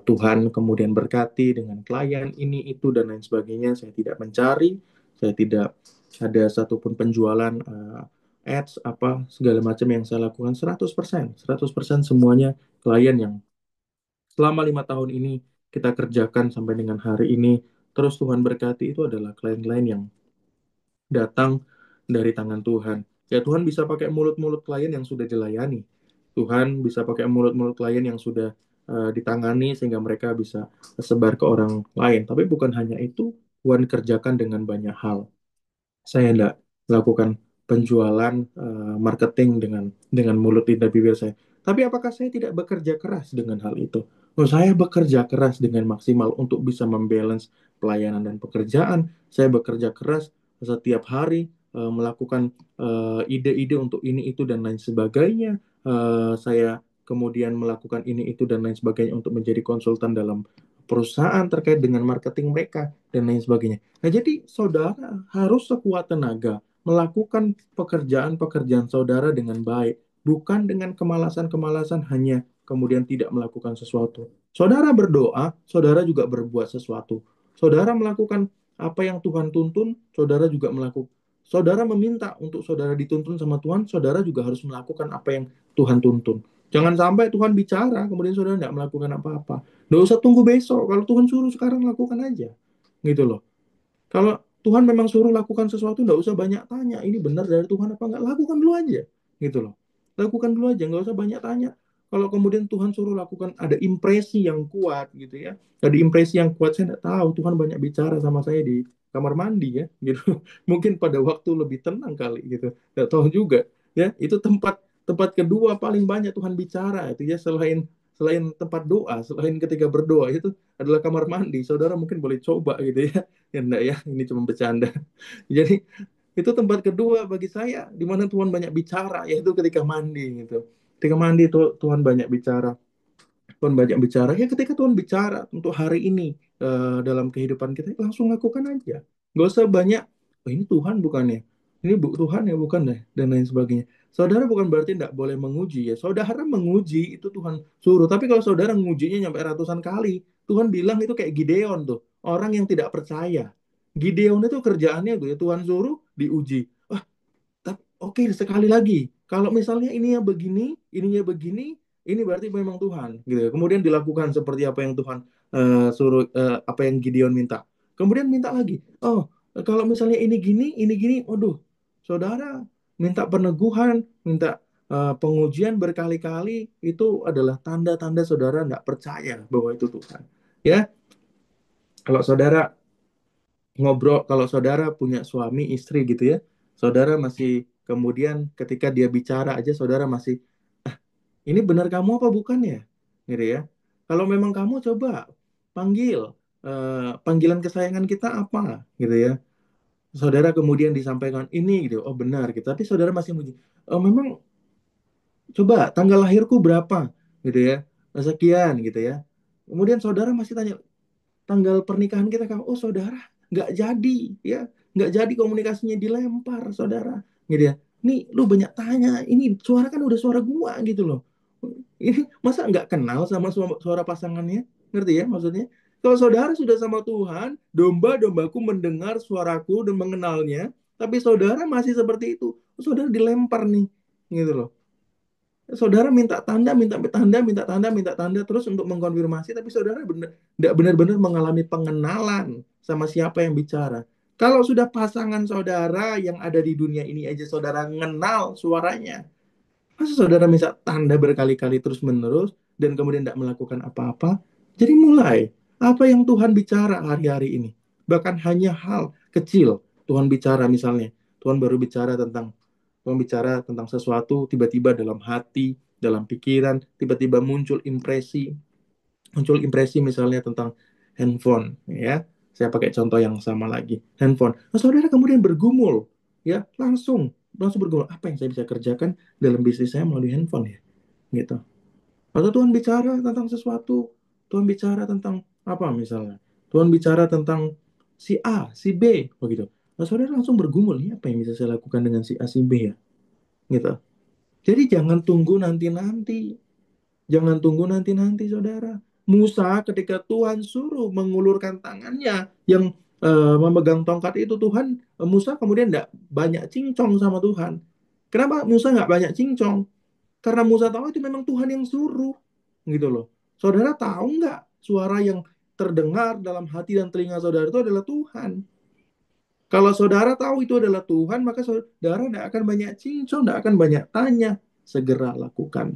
Tuhan kemudian berkati dengan klien ini, itu, dan lain sebagainya. Saya tidak mencari, saya tidak ada satupun penjualan ads, apa, segala macam yang saya lakukan 100%. 100% semuanya klien yang selama 5 tahun ini kita kerjakan sampai dengan hari ini, terus Tuhan berkati, itu adalah klien-klien yang datang dari tangan Tuhan. Ya, Tuhan bisa pakai mulut-mulut klien yang sudah dilayani. Tuhan bisa pakai mulut-mulut klien yang sudah ditangani sehingga mereka bisa sebar ke orang lain. Tapi bukan hanya itu, Tuhan kerjakan dengan banyak hal. Saya tidak melakukan penjualan marketing dengan mulut dan bibir saya. Tapi apakah saya tidak bekerja keras dengan hal itu? Oh, saya bekerja keras dengan maksimal untuk bisa membalance pelayanan dan pekerjaan. Saya bekerja keras setiap hari melakukan ide-ide untuk ini itu dan lain sebagainya. Saya kemudian melakukan ini itu dan lain sebagainya untuk menjadi konsultan dalam perusahaan terkait dengan marketing mereka dan lain sebagainya. Nah, jadi saudara harus sekuat tenaga melakukan pekerjaan-pekerjaan saudara dengan baik, bukan dengan kemalasan-kemalasan hanya kemudian tidak melakukan sesuatu. Saudara berdoa, saudara juga berbuat sesuatu. Saudara melakukan apa yang Tuhan tuntun, saudara juga melakukan. Saudara meminta untuk saudara dituntun sama Tuhan, saudara juga harus melakukan apa yang Tuhan tuntun. Jangan sampai Tuhan bicara, kemudian saudara tidak melakukan apa-apa. Nggak usah tunggu besok. Kalau Tuhan suruh sekarang, lakukan aja. Gitu loh. Kalau Tuhan memang suruh lakukan sesuatu, nggak usah banyak tanya. Ini benar dari Tuhan apa nggak? Lakukan dulu aja. Gitu loh. Lakukan dulu aja. Nggak usah banyak tanya. Kalau kemudian Tuhan suruh lakukan, ada impresi yang kuat gitu ya. Ada impresi yang kuat, saya nggak tahu. Tuhan banyak bicara sama saya di kamar mandi ya. Gitu. Mungkin pada waktu lebih tenang kali gitu. Nggak tahu juga. Ya, itu tempat tempat kedua paling banyak Tuhan bicara itu ya, selain selain tempat doa, selain ketika berdoa, itu adalah kamar mandi. Saudara mungkin boleh coba gitu ya. Ya enggak ya, ini cuma bercanda. Jadi itu tempat kedua bagi saya di mana Tuhan banyak bicara, yaitu ketika mandi gitu. Ketika mandi itu Tuhan banyak bicara. Tuhan banyak bicara. Ya, ketika Tuhan bicara untuk hari ini dalam kehidupan kita, langsung lakukan aja. Gak usah banyak, oh, ini Tuhan bukan ya? Ini Tuhan ya bukan deh, dan lain sebagainya. Saudara bukan berarti tidak boleh menguji ya. Saudara menguji itu Tuhan suruh. Tapi kalau saudara mengujinya nyampe ratusan kali, Tuhan bilang itu kayak Gideon tuh, orang yang tidak percaya. Gideon itu kerjaannya tuh ya, Tuhan suruh diuji. Wah, Oke, sekali lagi, kalau misalnya ininya begini, ini berarti memang Tuhan, gitu ya. Kemudian dilakukan seperti apa yang Tuhan suruh, apa yang Gideon minta. Kemudian minta lagi, oh, kalau misalnya ini gini, waduh, saudara minta peneguhan, minta pengujian berkali-kali, itu adalah tanda-tanda saudara tidak percaya bahwa itu Tuhan. Ya, kalau saudara ngobrol, kalau saudara punya suami istri gitu ya, saudara masih kemudian ketika dia bicara aja saudara masih, ini benar kamu apa bukan ya, gitu ya. Kalau memang kamu, coba panggil, panggilan kesayangan kita apa, gitu ya. Saudara kemudian disampaikan ini gitu, oh benar gitu, tapi saudara masih muji, oh memang, coba tanggal lahirku berapa, gitu ya, sekian gitu ya. Kemudian saudara masih tanya tanggal pernikahan kita, kan, oh saudara nggak jadi, ya, nggak jadi, komunikasinya dilempar saudara, gitu ya. Nih lu banyak tanya, ini suara kan udah suara gua gitu loh, ini masa nggak kenal sama suara pasangannya, ngerti ya maksudnya. Kalau saudara sudah sama Tuhan, domba-dombaku mendengar suaraku dan mengenalnya, tapi saudara masih seperti itu, saudara dilempar nih, gitu loh. Saudara minta tanda, minta tanda, minta tanda, minta tanda terus untuk mengkonfirmasi, tapi saudara tidak benar-benar mengalami pengenalan sama siapa yang bicara. Kalau sudah pasangan saudara yang ada di dunia ini aja saudara kenal suaranya, masa saudara minta tanda berkali-kali terus-menerus dan kemudian tidak melakukan apa-apa? Jadi mulai, apa yang Tuhan bicara hari-hari ini? Bahkan hanya hal kecil, Tuhan bicara misalnya, Tuhan baru bicara tentang Tuhan bicara tentang sesuatu, tiba-tiba dalam hati, dalam pikiran, tiba-tiba muncul impresi misalnya tentang handphone, ya. Saya pakai contoh yang sama lagi, handphone. Nah, saudara kemudian bergumul, ya, langsung langsung bergumul. Apa yang saya bisa kerjakan dalam bisnis saya melalui handphone ya, gitu. Atau Tuhan bicara tentang sesuatu, Tuhan bicara tentang apa misalnya? Tuhan bicara tentang si A, si B, begitu. Nah, saudara langsung bergumul, ini apa yang bisa saya lakukan dengan si A, si B ya, gitu. Jadi jangan tunggu nanti-nanti. Jangan tunggu nanti-nanti, saudara. Musa ketika Tuhan suruh mengulurkan tangannya yang memegang tongkat itu, Musa kemudian tidak banyak cincong sama Tuhan. Kenapa Musa nggak banyak cincong? Karena Musa tahu itu memang Tuhan yang suruh, gitu loh. Saudara tahu nggak, suara yang terdengar dalam hati dan telinga saudara itu adalah Tuhan. Kalau saudara tahu itu adalah Tuhan, maka saudara tidak akan banyak cincong, tidak akan banyak tanya. Segera lakukan.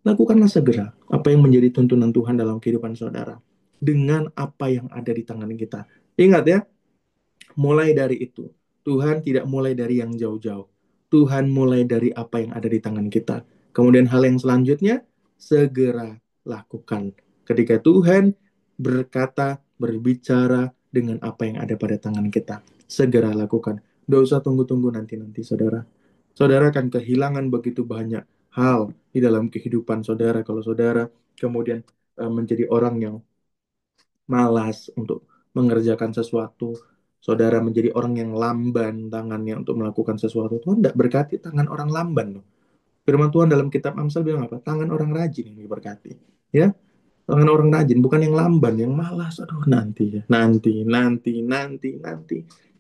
Lakukanlah segera apa yang menjadi tuntunan Tuhan dalam kehidupan saudara dengan apa yang ada di tangan kita. Ingat ya, mulai dari itu. Tuhan tidak mulai dari yang jauh-jauh. Tuhan mulai dari apa yang ada di tangan kita. Kemudian hal yang selanjutnya, segera lakukan. Ketika Tuhan berkata, berbicara dengan apa yang ada pada tangan kita, segera lakukan. Tidak usah tunggu-tunggu nanti-nanti, saudara. Saudara akan kehilangan begitu banyak hal di dalam kehidupan saudara kalau saudara kemudian menjadi orang yang malas untuk mengerjakan sesuatu. Saudara menjadi orang yang lamban tangannya untuk melakukan sesuatu. Tuhan tidak berkati tangan orang lamban loh. Firman Tuhan dalam kitab Amsal bilang apa? Tangan orang rajin yang diberkati. Ya, tangan orang rajin, bukan yang lamban, yang malas. Aduh, nanti ya, nanti,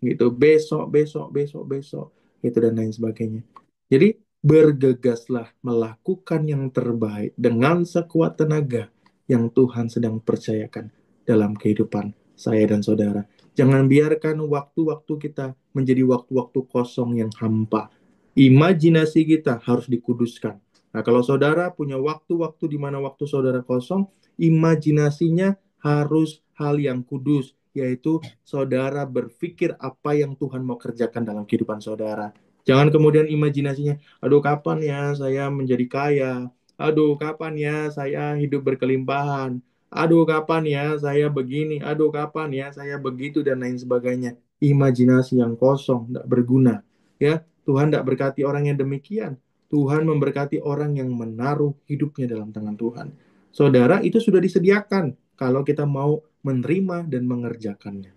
gitu. Besok, besok, besok, besok, gitu dan lain sebagainya. Jadi bergegaslah melakukan yang terbaik dengan sekuat tenaga yang Tuhan sedang percayakan dalam kehidupan saya dan saudara. Jangan biarkan waktu-waktu kita menjadi waktu-waktu kosong yang hampa. Imajinasi kita harus dikuduskan. Nah, kalau saudara punya waktu-waktu di mana waktu saudara kosong, imajinasinya harus hal yang kudus, yaitu saudara berpikir apa yang Tuhan mau kerjakan dalam kehidupan saudara. Jangan kemudian imajinasinya, aduh kapan ya saya menjadi kaya, aduh kapan ya saya hidup berkelimpahan, aduh kapan ya saya begini, aduh kapan ya saya begitu dan lain sebagainya. Imajinasi yang kosong, tidak berguna. Ya, Tuhan tidak berkati orang yang demikian. Tuhan memberkati orang yang menaruh hidupnya dalam tangan Tuhan. Saudara, itu sudah disediakan kalau kita mau menerima dan mengerjakannya.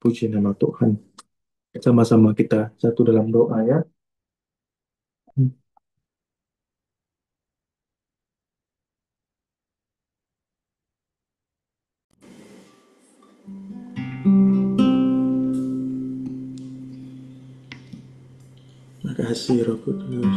Puji nama Tuhan. Sama-sama kita satu dalam doa ya. Kasih Roh Kudus.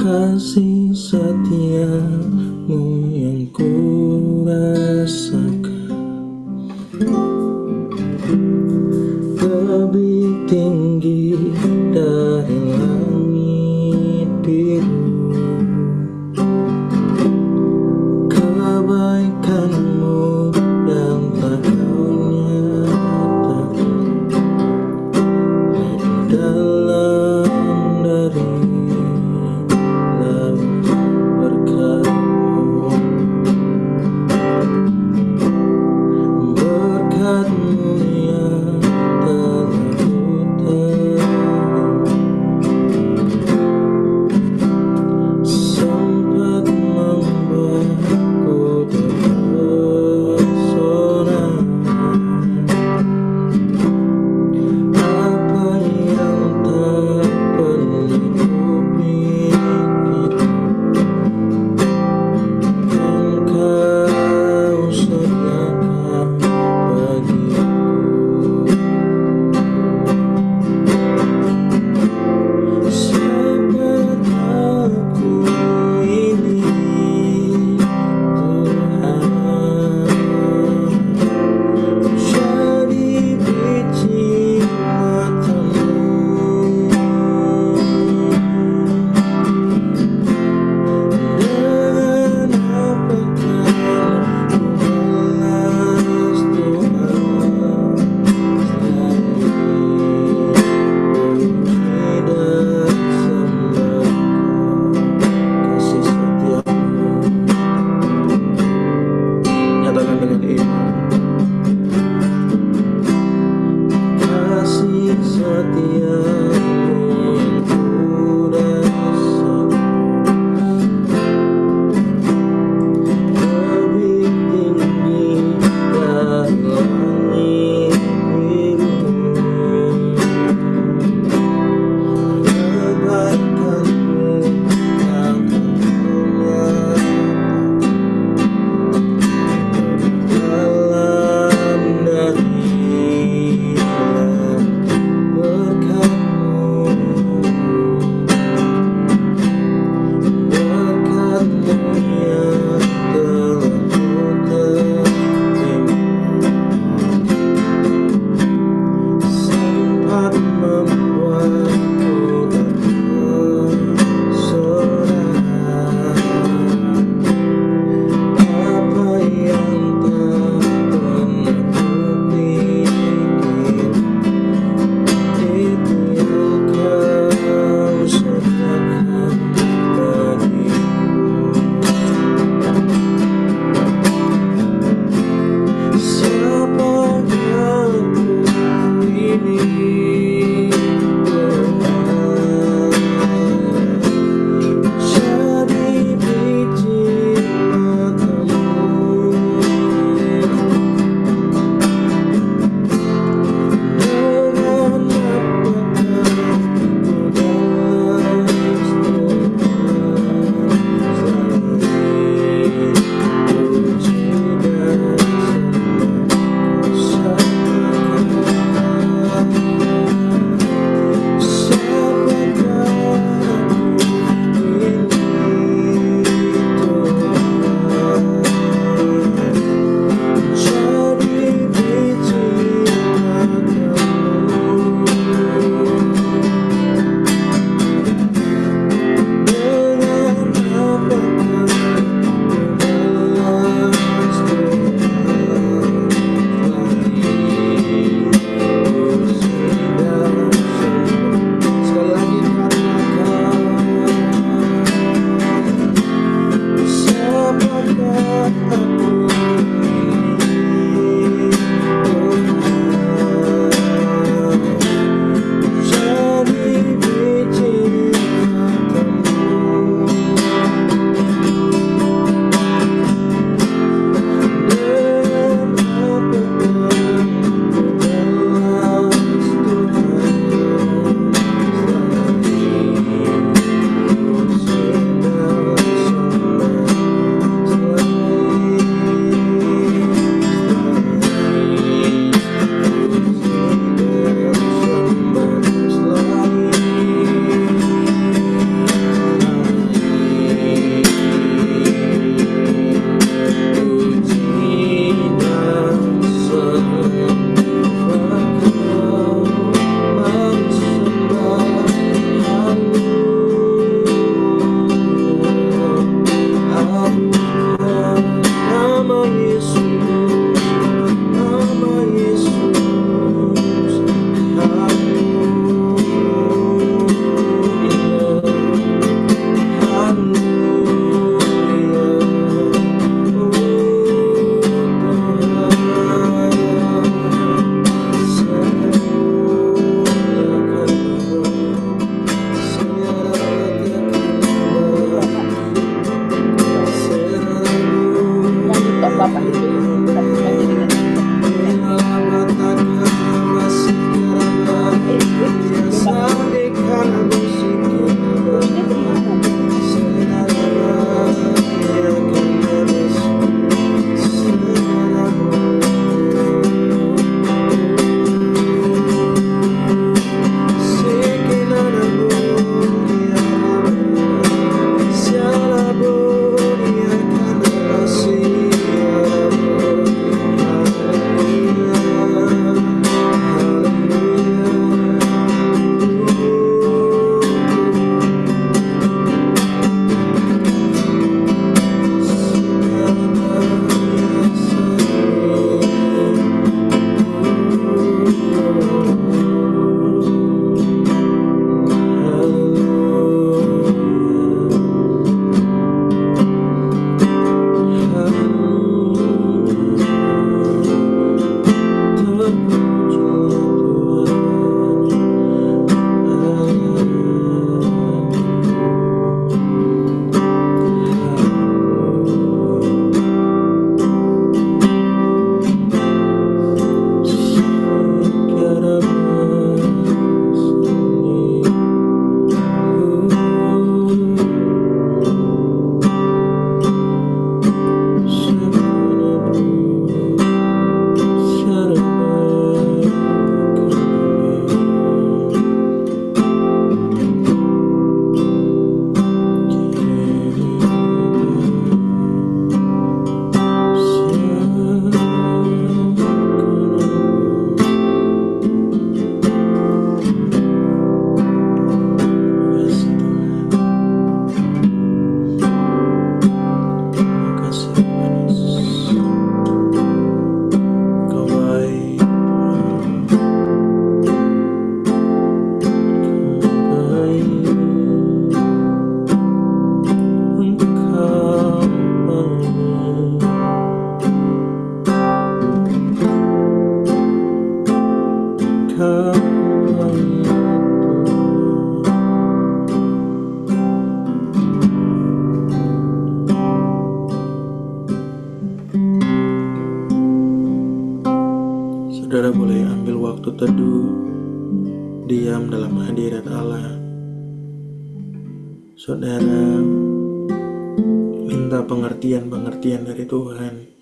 Kasih setiamu yang ku rasakan lebih tinggi dari langit biru. Kebaikanmu yang tak kau nyatakan lebih dalam dari berkatmu. Berkatmu yang telah ku terima sempat membuatku terpesona. Apa yang tak pernah kupikirkan Engkau sediakan bagiku. Siapa aku ini, Tuhan, jadi biji matamu. Dan apakah ku balas Tuhan selalu puji dan sembah kasih setiamu. Nyatakan dengan iman. Kasih setiamu yang ku rasakan lebih tinggi dari langit biru. Kebaikanmu yang dalam dari dalam berkatmu. Berkatmu yang telah ku terima sempat membuatku terpesona. Apa yang tak pernah kupikir, itu yang kau sediakan bagiku. Siapa aku ini, kau pelukku. Saudara boleh ambil waktu teduh, diam dalam hadirat Allah. Saudara minta pengertian dari Tuhan.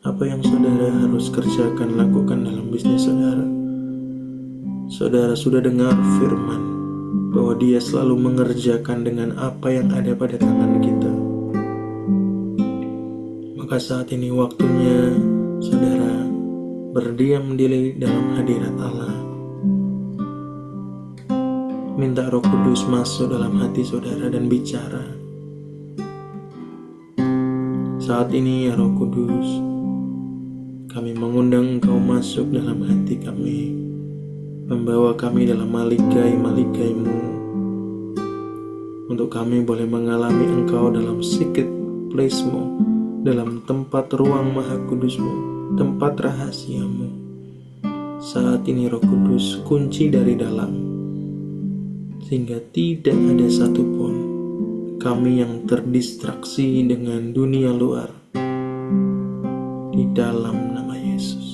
Apa yang saudara harus kerjakan, lakukan dalam bisnis saudara. Saudara sudah dengar firman bahwa Dia selalu mengerjakan dengan apa yang ada pada tangan kita. Maka saat ini waktunya saudara berdiam diri dalam hadirat Allah. Minta Roh Kudus masuk dalam hati saudara dan bicara. Saat ini ya Roh Kudus, kami mengundang Engkau masuk dalam hati kami, membawa kami dalam malikai-malikaimu, untuk kami boleh mengalami Engkau dalam secret place-Mu, dalam tempat ruang maha kudus-Mu, tempat rahasiamu. Saat ini Roh Kudus kunci dari dalam, sehingga tidak ada satupun kami yang terdistraksi dengan dunia luar. Di dalam nama Yesus.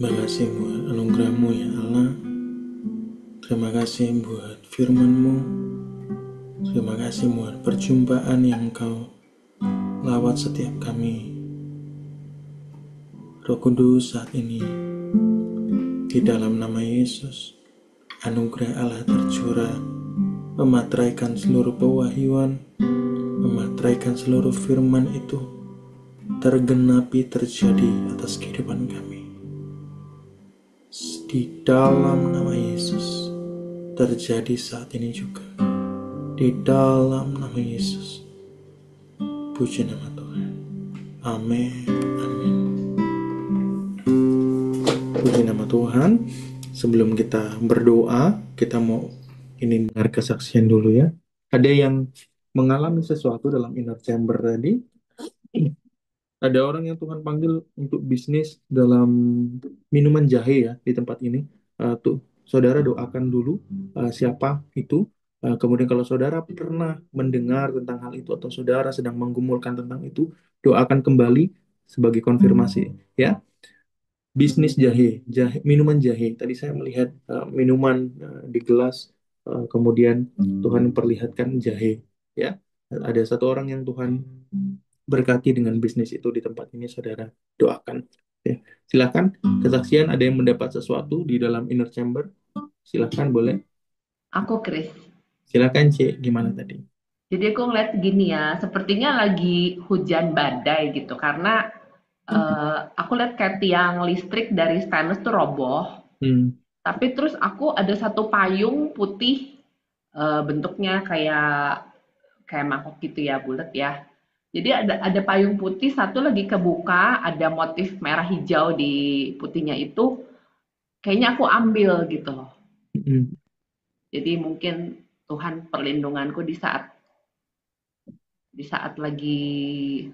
Terima kasih buat anugerahmu ya Allah. Terima kasih buat firman-Mu. Terima kasih buat perjumpaan yang Kau lawat setiap kami. Roh Kudus, saat ini di dalam nama Yesus, anugerah Allah tercurah, memateraikan seluruh pewahyuan, memateraikan seluruh firman itu tergenapi terjadi atas kehidupan kami. Di dalam nama Yesus terjadi saat ini juga. Di dalam nama Yesus. Puji nama Tuhan. Amin. Amin. Puji nama Tuhan. Sebelum kita berdoa, kita mau ini dengar kesaksian dulu ya. Ada yang mengalami sesuatu dalam inner chamber tadi. Ada orang yang Tuhan panggil untuk bisnis dalam minuman jahe ya di tempat ini. Tuh, saudara doakan dulu siapa itu. Kemudian kalau saudara pernah mendengar tentang hal itu atau saudara sedang menggumulkan tentang itu, doakan kembali sebagai konfirmasi ya. Bisnis jahe, minuman jahe. Tadi saya melihat minuman di gelas, kemudian Tuhan memperlihatkan jahe ya. Ada satu orang yang Tuhan berkati dengan bisnis itu di tempat ini, saudara doakan. Ya. Silakan kesaksian, ada yang mendapat sesuatu di dalam inner chamber. Silakan boleh. Aku Chris. Silakan Cik, gimana tadi? Jadi aku ngeliat gini ya, sepertinya lagi hujan badai gitu karena aku lihat kayak tiang listrik dari stainless tuh roboh. Tapi terus aku ada satu payung putih bentuknya kayak mangkok gitu ya, bulat ya. Jadi ada payung putih satu lagi kebuka, ada motif merah hijau di putihnya itu. Kayaknya aku ambil gitu loh. Jadi mungkin Tuhan perlindunganku di saat lagi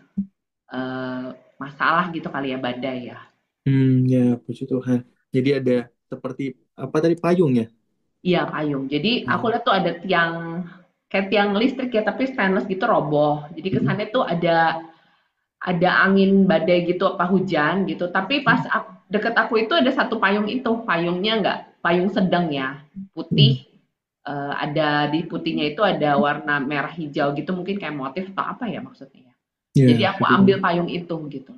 masalah gitu kali ya, badai ya. Ya, puji Tuhan. Jadi ada seperti apa tadi, payung ya? Iya, payung. Jadi aku lihat tuh ada kayak tiang listrik ya, tapi stainless gitu roboh. Jadi kesannya tuh ada angin badai gitu, apa hujan gitu. Tapi pas deket aku itu ada satu payung itu, payungnya nggak payung sedang ya, putih. Ada di putihnya itu ada warna merah hijau gitu, mungkin kayak motif atau apa ya maksudnya ya. Ya, Jadi aku puji ambil Tuhan. payung itu gitu.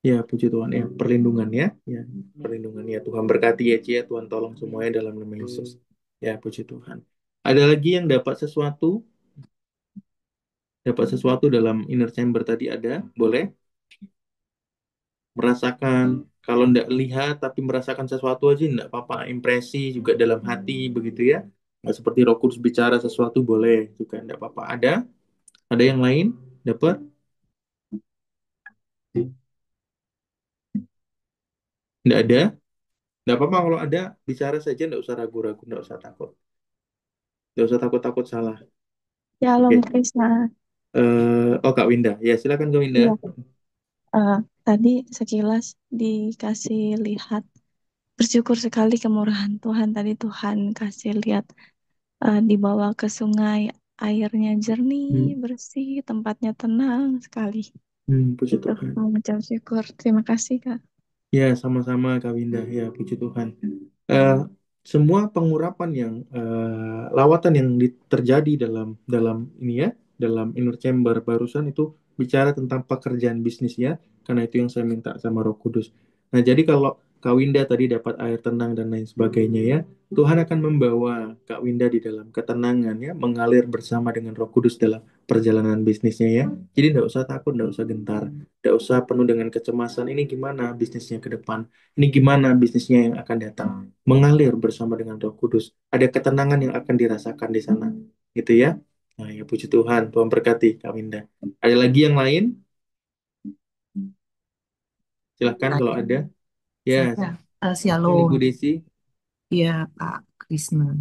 Ya, puji Tuhan ya, perlindungan ya, perlindungan ya. Tuhan berkati ya, Cia. Tuhan tolong semuanya dalam nama Yesus. Ya, puji Tuhan. Ada lagi yang dapat sesuatu dalam inner chamber tadi, ada, boleh merasakan. Kalau ndak lihat tapi merasakan sesuatu aja ndak apa-apa. Impresi juga dalam hati begitu ya. Nggak seperti Roh Kudus bicara sesuatu, boleh juga ndak apa-apa. Ada yang lain dapat? Ndak ada? Nggak apa-apa kalau ada, bicara saja, nggak usah ragu-ragu, nggak usah takut. Nggak usah takut-takut salah. Shalom Oke. Krisna. Oh, Kak Winda. Ya, silakan Kak Winda. Iya, tadi sekilas dikasih lihat, bersyukur sekali kemurahan Tuhan. Tadi Tuhan kasih lihat dibawa ke sungai, airnya jernih, bersih, tempatnya tenang sekali. Puji Itu Tuhan. mengucap syukur. Terima kasih Kak. Ya, sama-sama Kak Winda. Ya, puji Tuhan. Eh, semua pengurapan yang lawatan yang terjadi dalam dalam ini ya, dalam inner chamber barusan itu bicara tentang pekerjaan bisnis ya, karena itu yang saya minta sama Roh Kudus. Nah, jadi kalau Kak Winda tadi dapat air tenang dan lain sebagainya ya, Tuhan akan membawa Kak Winda di dalam ketenangan ya, mengalir bersama dengan Roh Kudus dalam perjalanan bisnisnya ya. Jadi tidak usah takut, tidak usah gentar, tidak usah penuh dengan kecemasan. Ini gimana bisnisnya ke depan? Ini gimana bisnisnya yang akan datang? Mengalir bersama dengan Roh Kudus. Ada ketenangan yang akan dirasakan di sana, gitu ya. Nah, ya puji Tuhan, Tuhan berkati Kak Winda. Ada lagi yang lain? Silahkan kalau ada. Ya, ini Shalom. Bu Desi. Iya, Pak Krisna.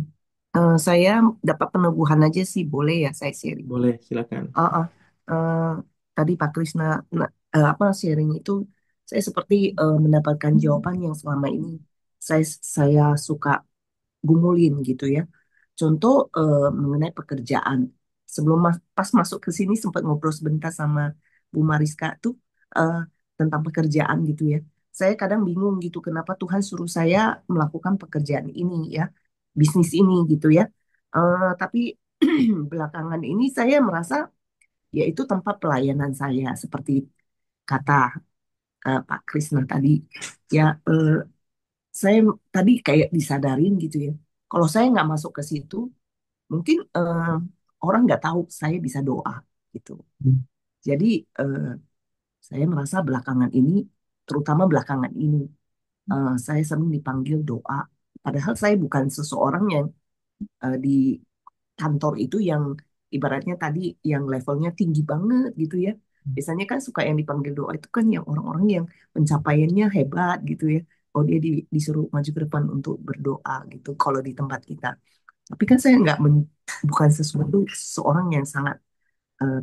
Saya dapat peneguhan aja sih, boleh ya saya sharing? Boleh, silakan. Uh, uh, uh, Tadi Pak Krisna apa sharing itu, saya seperti mendapatkan jawaban yang selama ini saya suka gumulin gitu ya. Contoh mengenai pekerjaan. Sebelum pas masuk ke sini sempat ngobrol sebentar sama Bu Mariska tuh eh, tentang pekerjaan gitu ya. saya kadang bingung gitu kenapa Tuhan suruh saya melakukan pekerjaan ini ya, bisnis ini gitu ya. Tapi belakangan ini saya merasa ya itu tempat pelayanan saya seperti kata Pak Krisna tadi ya. Saya tadi kayak disadarin gitu ya. Kalau saya nggak masuk ke situ, mungkin orang nggak tahu saya bisa doa gitu. Jadi eh, saya merasa belakangan ini, terutama belakangan ini, saya sering dipanggil doa. Padahal saya bukan seseorang yang di kantor itu yang ibaratnya tadi yang levelnya tinggi banget gitu ya. Biasanya kan suka yang dipanggil doa itu kan yang orang-orang yang pencapaiannya hebat gitu ya. Oh dia disuruh maju ke depan untuk berdoa gitu kalau di tempat kita. Tapi kan saya nggak bukan sesuatu seorang yang sangat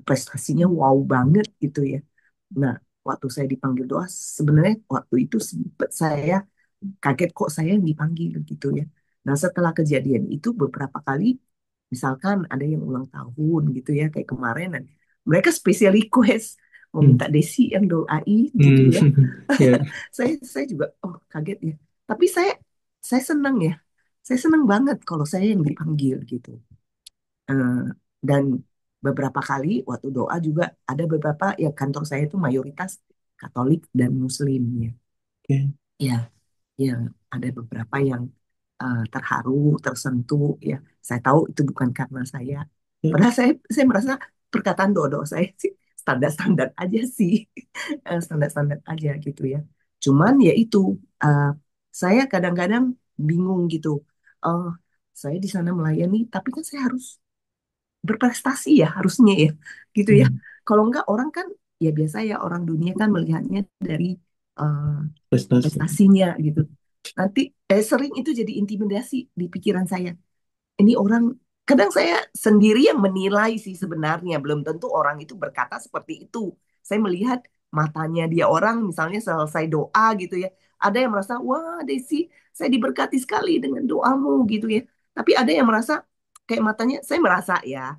prestasinya wow banget gitu ya. Nah, waktu saya dipanggil doa, sebenarnya waktu itu sempat saya kaget kok saya yang dipanggil gitu ya. Nah, setelah kejadian itu beberapa kali, misalkan ada yang ulang tahun gitu ya, kayak kemarin, dan mereka spesial request mau minta Desi yang doain gitu ya. Ya. Saya juga oh kaget ya. Tapi saya senang ya. Saya senang banget kalau saya yang dipanggil gitu. Eh, dan beberapa kali waktu doa juga ada beberapa ya kantor saya itu mayoritas Katolik dan Muslim ya. Oke. Ya, ya ada beberapa yang terharu, tersentuh ya. Saya tahu itu bukan karena saya. Ya. Padahal saya merasa perkataan doa-doa saya sih standar-standar aja sih. Standar-standar aja gitu ya. Cuman ya itu eh, saya kadang-kadang bingung gitu. Oh, saya di sana melayani, tapi kan saya harus berprestasi ya harusnya ya gitu ya. Kalau enggak orang kan ya biasa ya orang dunia kan melihatnya dari eh, Prestasi. prestasinya gitu. Nanti sering itu jadi intimidasi di pikiran saya. Ini orang kadang saya sendiri yang menilai sih sebenarnya belum tentu orang itu berkata seperti itu. Saya melihat matanya dia orang misalnya selesai doa gitu ya. Ada yang merasa wah Desi saya diberkati sekali dengan doamu gitu ya. Tapi ada yang merasa kayak matanya saya merasa ya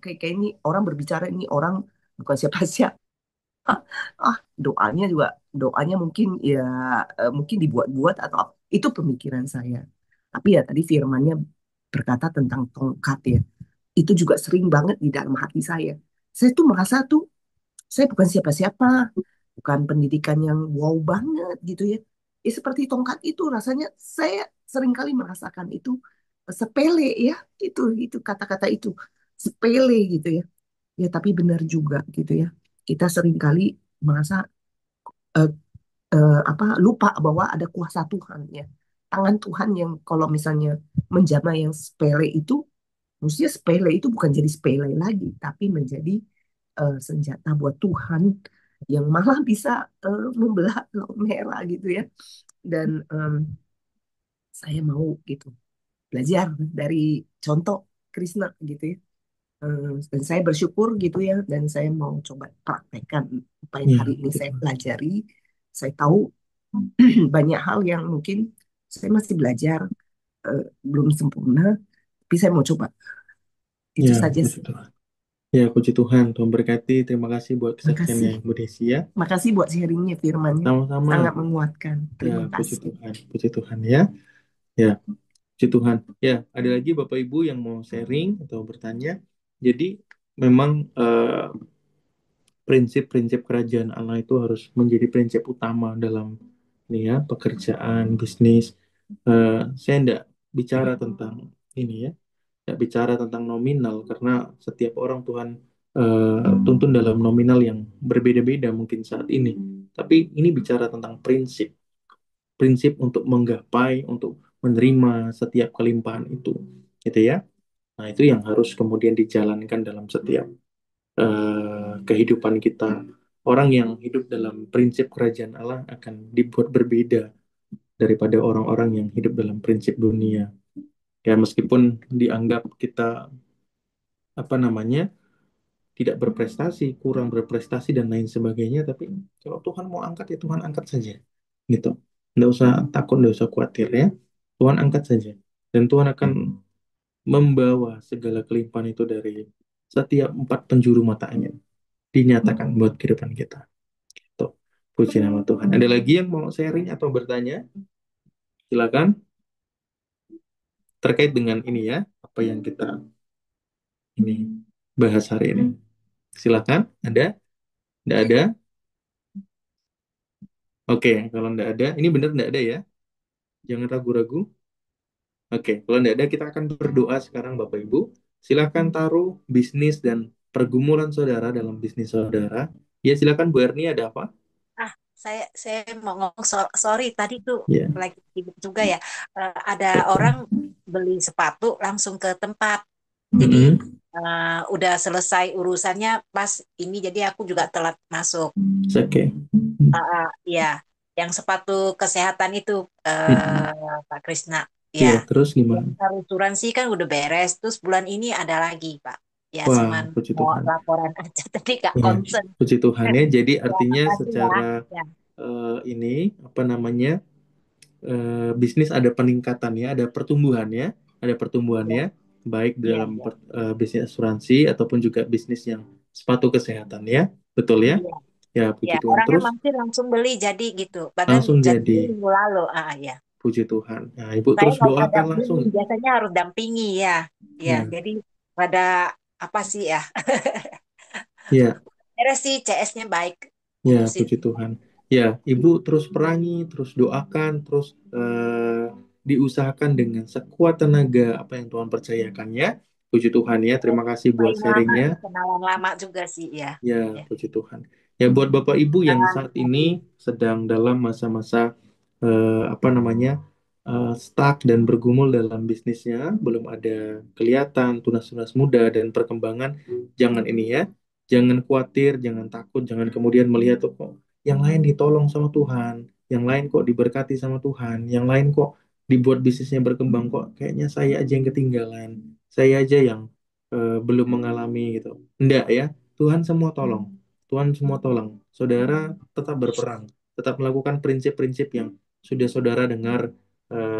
kayak ini orang berbicara ini orang bukan siapa-siapa. Doanya juga doanya mungkin ya mungkin dibuat-buat atau apa. Itu pemikiran saya. Tapi ya tadi firmannya berkata tentang tongkat ya. Itu juga sering banget di dalam hati saya. Saya tuh merasa tuh saya bukan siapa-siapa, bukan pendidikan yang wow banget gitu ya. Seperti tongkat itu rasanya saya seringkali merasakan itu sepele ya. Itu kata-kata itu sepele gitu ya. Ya tapi benar juga gitu ya. Kita seringkali merasa eh, apa lupa bahwa ada kuasa Tuhan ya. Tangan Tuhan yang kalau misalnya menjamah yang sepele itu, mestinya sepele itu bukan jadi sepele lagi, tapi menjadi senjata buat Tuhan yang malah bisa membelah laut merah gitu ya. Dan saya mau gitu belajar dari contoh Krishna gitu ya. Dan saya bersyukur gitu ya, dan saya mau coba praktekkan apa yang hari ini saya pelajari. Saya tahu banyak hal yang mungkin saya masih belajar, belum sempurna, tapi saya mau coba. Itu Ya, saja puji sih. Tuhan. Ya, puji Tuhan. Tuhan berkati. Terima kasih buat Makasih. kesaksiannya Bu Desi ya. Makasih buat sharingnya firmannya. Sama-sama. Sangat menguatkan. Ya, Terima puji kasih. Tuhan. Puji Tuhan ya. Ya, puji Tuhan. Ya, ada lagi Bapak Ibu yang mau sharing atau bertanya. Jadi, memang prinsip-prinsip kerajaan Allah itu harus menjadi prinsip utama dalam nih ya, pekerjaan, bisnis. Saya tidak bicara tentang ini ya, tidak bicara tentang nominal karena setiap orang Tuhan tuntun dalam nominal yang berbeda-beda mungkin saat ini. Tapi ini bicara tentang prinsip, prinsip untuk menggapai, untuk menerima setiap kelimpahan itu, gitu ya. Nah, itu yang harus kemudian dijalankan dalam setiap kehidupan kita. Orang yang hidup dalam prinsip kerajaan Allah akan dibuat berbeda daripada orang-orang yang hidup dalam prinsip dunia. Ya, meskipun dianggap kita apa namanya tidak berprestasi, kurang berprestasi dan lain sebagainya, tapi kalau Tuhan mau angkat ya Tuhan angkat saja, gitu. Nggak usah takut, nggak usah khawatir ya. Tuhan angkat saja, dan Tuhan akan membawa segala kelimpahan itu dari setiap empat penjuru mata angin dinyatakan buat kehidupan kita. Tuh. Puji nama Tuhan. Ada lagi yang mau sharing atau bertanya? Silakan. Terkait dengan ini ya, apa yang kita ini bahas hari ini. Silakan. Ada? Tidak ada? Oke, kalau tidak ada, ini benar tidak ada ya? Jangan ragu-ragu. Oke, kalau tidak ada, kita akan berdoa sekarang Bapak Ibu. Silakan taruh bisnis dan pergumulan saudara dalam bisnis saudara. Ya, silakan Bu Erni, ada apa? Ah, saya mau ngomong sorry tadi tuh Ya. lagi sibuk juga ya. Ada orang beli sepatu langsung ke tempat. Jadi udah selesai urusannya pas ini jadi aku juga telat masuk. Oke. Ya, yang sepatu kesehatan itu Pak Krisna. Iya, Ya, terus gimana? yang asuransi kan udah beres. Terus bulan ini ada lagi, Pak. Ya, Wah, cuman puji mau Tuhan. laporan aja, tapi gak Ya, concern. puji Tuhan ya. Jadi Ya, artinya makasih ya. secara Ya, ini apa namanya bisnis ada peningkatannya, ada pertumbuhannya, ya, baik ya, dalam ya. bisnis asuransi ataupun juga bisnis yang sepatu kesehatan ya, betul ya? Iya. Ya, puji Ya, Tuhan. orangnya Terus masih langsung beli jadi gitu. Bahkan langsung jadi jadi, minggu lalu. Ya. puji Tuhan. Nah, Ibu Saya terus kalau ada doakan langsung. beli biasanya harus dampingi ya. Ya, Ya, jadi pada apa sih ya? ya. Beres sih CS-nya baik Ya, ngurusin. puji Tuhan. Ya, Ibu terus perangi, terus doakan, terus diusahakan dengan sekuat tenaga apa yang Tuhan percayakannya. Puji Tuhan ya, terima kasih buat Main lama sharingnya. sih, kenalan lama juga sih ya. Ya, Ya. puji Tuhan. Ya, buat Bapak Ibu yang Nah, saat ini sedang dalam masa-masa apa namanya stuck dan bergumul dalam bisnisnya, belum ada kelihatan tunas-tunas muda dan perkembangan, jangan ini ya, jangan khawatir, jangan takut, jangan kemudian melihat tuh kok yang lain ditolong sama Tuhan, yang lain kok diberkati sama Tuhan, yang lain kok dibuat bisnisnya berkembang kok, kayaknya saya aja yang ketinggalan, saya aja yang belum mengalami gitu. Enggak ya, Tuhan semua tolong. Tuhan semua tolong. Saudara tetap berperang, tetap melakukan prinsip-prinsip yang sudah saudara dengar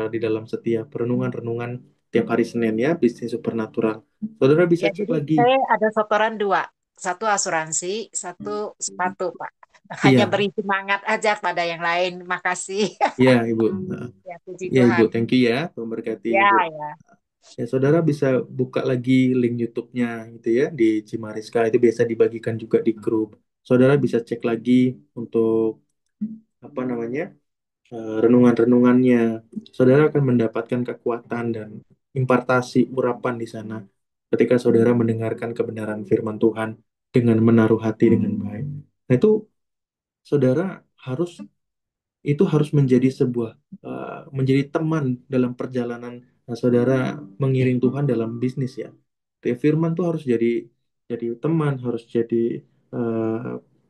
di dalam setiap renungan-renungan tiap hari Senin ya, bisnis supernatural. Saudara bisa ya, cek jadi lagi. saya ada setoran dua. Satu asuransi, satu sepatu, Pak. Hanya Iya, beri semangat aja pada yang lain. Makasih. iya Ibu. Ya, puji Iya Ibu, Tuhan. thank you ya, Tuhan berkati Ya, Ibu. ya. Ya, saudara bisa buka lagi link YouTube-nya gitu ya di Cimariska, itu biasa dibagikan juga di grup. Saudara bisa cek lagi untuk apa namanya renungan-renungannya. Saudara akan mendapatkan kekuatan dan impartasi urapan di sana ketika saudara mendengarkan kebenaran firman Tuhan dengan menaruh hati dengan baik. Nah, itu saudara harus itu harus menjadi sebuah menjadi teman dalam perjalanan saudara mengiring Tuhan dalam bisnis ya. Kayak firman tuh harus jadi teman, harus jadi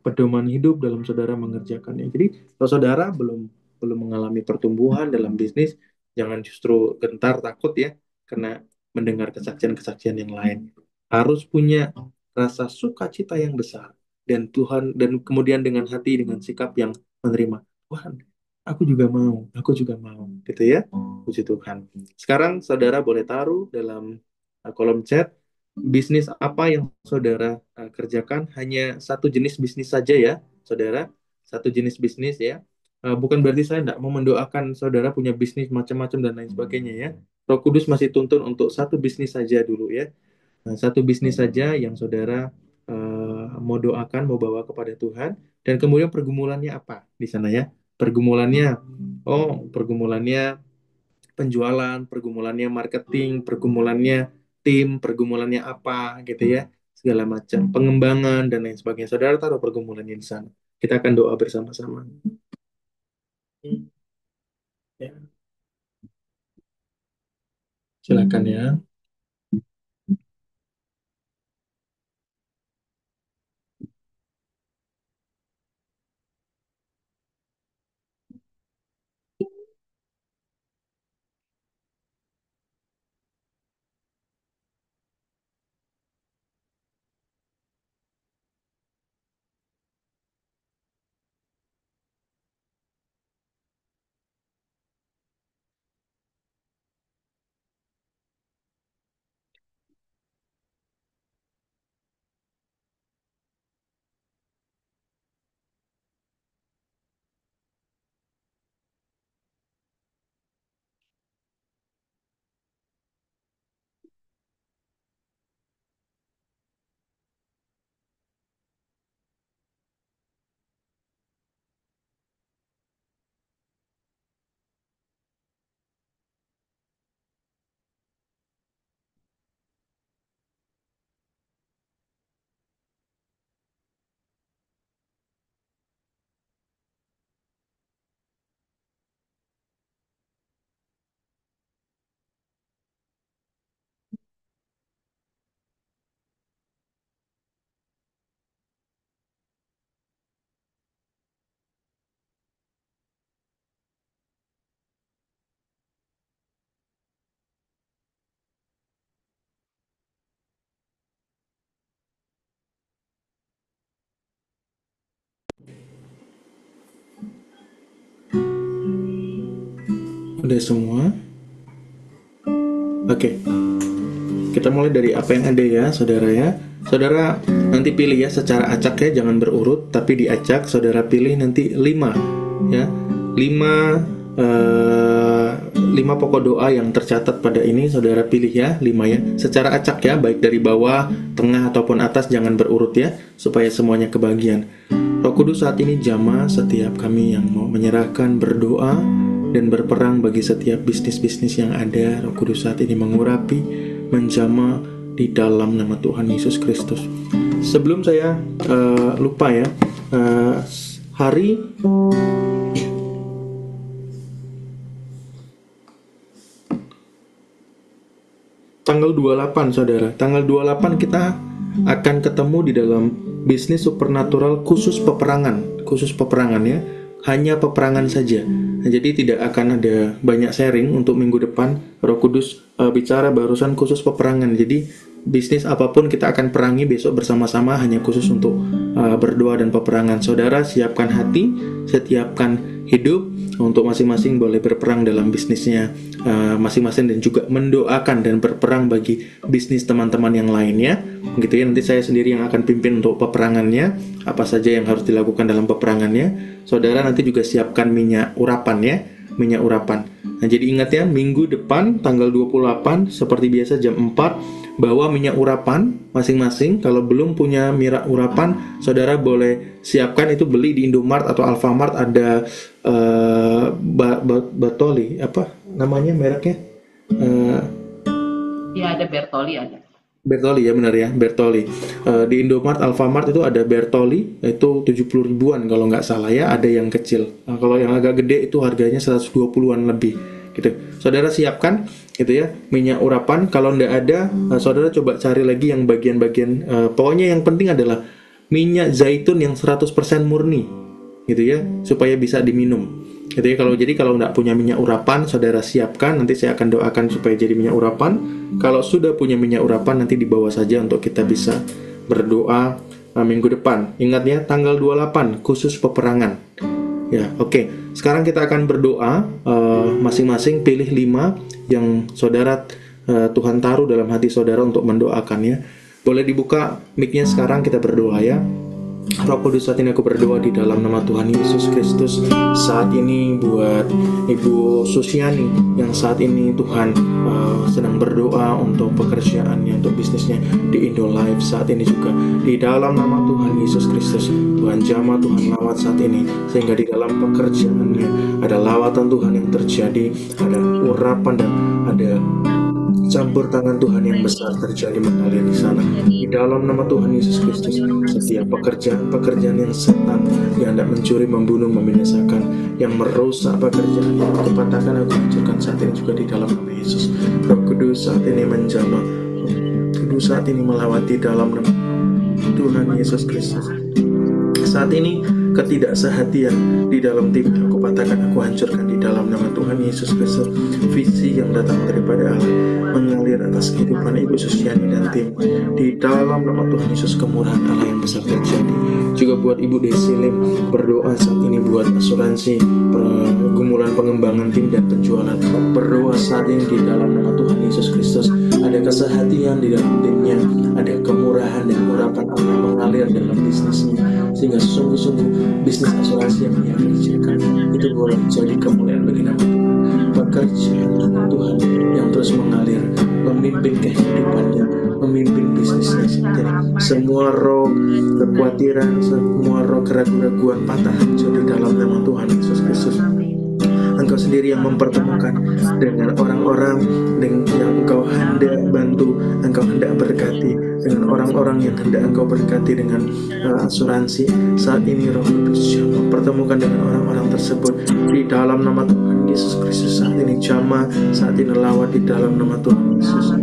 pedoman hidup dalam saudara mengerjakannya. Jadi kalau saudara belum belum mengalami pertumbuhan dalam bisnis, jangan justru gentar takut ya karena mendengar kesaksian-kesaksian yang lain. Harus punya rasa sukacita yang besar dan Tuhan dan kemudian dengan hati dengan sikap yang menerima. Tuhan, aku juga mau, gitu ya. Puji Tuhan. Sekarang saudara boleh taruh dalam kolom chat bisnis apa yang saudara kerjakan. Hanya satu jenis bisnis saja ya, saudara. Satu jenis bisnis ya. Bukan berarti saya tidak mau mendoakan saudara punya bisnis macam-macam dan lain sebagainya ya. Roh Kudus masih tuntun untuk satu bisnis saja dulu ya. Nah, satu bisnis saja yang saudara mau doakan, mau bawa kepada Tuhan, dan kemudian pergumulannya apa di sana ya? Pergumulannya, pergumulannya penjualan, pergumulannya marketing, pergumulannya tim, pergumulannya apa gitu ya, segala macam, pengembangan dan lain sebagainya. Saudara taruh pergumulannya di sana. Kita akan doa bersama-sama. Ya, silakan ya. Udah semua? Oke. Kita mulai dari apa yang ada ya, saudara ya. Saudara nanti pilih ya secara acak ya, jangan berurut, tapi diacak. Saudara pilih nanti 5 ya. 5 pokok doa yang tercatat pada ini saudara pilih ya, 5 ya. Secara acak ya, baik dari bawah, tengah ataupun atas, jangan berurut ya, supaya semuanya kebagian. Roh Kudus saat ini jamah setiap kami yang mau menyerahkan, berdoa dan berperang bagi setiap bisnis-bisnis yang ada. Roh Kudus saat ini mengurapi, menjamah di dalam nama Tuhan Yesus Kristus. Sebelum saya lupa ya, hari tanggal 28 saudara, tanggal 28 kita akan ketemu di dalam bisnis supernatural khusus peperangan ya, hanya peperangan saja. Nah, jadi tidak akan ada banyak sharing untuk minggu depan. Roh Kudus bicara barusan khusus peperangan. Jadi bisnis apapun kita akan perangi besok bersama-sama, hanya khusus untuk berdoa dan peperangan. Saudara siapkan hati, siapkan hidup untuk masing-masing boleh berperang dalam bisnisnya masing-masing, dan juga mendoakan dan berperang bagi bisnis teman-teman yang lainnya. Begitu ya, nanti saya sendiri yang akan pimpin untuk peperangannya, apa saja yang harus dilakukan dalam peperangannya. Saudara nanti juga siapkan minyak urapan ya, minyak urapan. Nah, jadi ingat ya, minggu depan tanggal 28 seperti biasa jam 4 bawa minyak urapan masing-masing. Kalau belum punya minyak urapan, saudara boleh siapkan, itu beli di Indomart atau Alfamart, ada Bertolli, apa namanya mereknya? Ya ada Bertolli, ada. Bertolli ya, benar ya, Bertolli. Di Indomart, Alfamart itu ada Bertolli, itu 70 ribuan kalau nggak salah ya, ada yang kecil. Nah, kalau yang agak gede itu harganya 120-an lebih. Gitu. Saudara siapkan gitu ya, minyak urapan. Kalau nggak ada, saudara coba cari lagi yang bagian-bagian, pokoknya yang penting adalah minyak zaitun yang 100% murni gitu ya, supaya bisa diminum gitu ya. Kalau nggak punya minyak urapan, saudara siapkan, nanti saya akan doakan supaya jadi minyak urapan. Kalau sudah punya minyak urapan, nanti dibawa saja untuk kita bisa berdoa minggu depan. Ingat ya, tanggal 28 khusus peperangan ya. Oke. Sekarang kita akan berdoa, masing-masing pilih 5 yang saudara Tuhan taruh dalam hati saudara untuk mendoakannya. Boleh dibuka mic-nya sekarang, kita berdoa ya. Roh Kudus, saat ini aku berdoa di dalam nama Tuhan Yesus Kristus. Saat ini buat Ibu Susiani yang saat ini Tuhan sedang berdoa untuk pekerjaannya, untuk bisnisnya di Indo Life. Saat ini juga di dalam nama Tuhan Yesus Kristus, Tuhan jamah, Tuhan lawat saat ini, sehingga di dalam pekerjaannya ada lawatan Tuhan yang terjadi, ada urapan dan ada campur tangan Tuhan yang besar terjadi mengalir di sana. Di dalam nama Tuhan Yesus Kristus, setiap pekerjaan yang setan yang hendak mencuri, membunuh, membinasakan, yang merusak pekerjaan, yang aku patahkan, aku hancurkan saat ini juga di dalam nama Yesus. Roh Kudus saat ini menjamah, Kudus saat ini melawati dalam nama Tuhan Yesus Kristus. Saat ini ketidaksehatian di dalam tim aku patahkan, aku hancurkan di dalam nama Tuhan Yesus Kristus. Visi yang datang daripada Allah mengalir atas kehidupan Ibu Susiani dan tim di dalam nama Tuhan Yesus. Kemurahan Allah yang besar terjadi juga buat Ibu Desi Lim. Berdoa saat ini buat asuransi, pergumulan pengembangan tim dan penjualan. Berdoa saat ini di dalam nama Tuhan Yesus Kristus, ada kesehatian di dalam timnya, ada kemurahan dan urapan Allah mengalir dalam bisnisnya, sehingga sungguh-sungguh bisnis asuransi yang dia kerjakan itu boleh jadi kemuliaan bagi nama Tuhan. Pekerjaan Tuhan yang terus mengalir, memimpin kehidupannya, memimpin bisnisnya. Semua roh kekhawatiran, semua roh keraguan-raguan patah hancur di dalam nama Tuhan Yesus Kristus. Engkau sendiri yang mempertemukan dengan orang-orang yang Engkau hendak bantu, Engkau hendak berkati, dengan orang-orang yang hendak Engkau berkati dengan asuransi. Saat ini Roh Kudus mempertemukan dengan orang-orang tersebut di dalam nama Tuhan Yesus Kristus. Saat ini jamah, saat ini lawat di dalam nama Tuhan Yesus.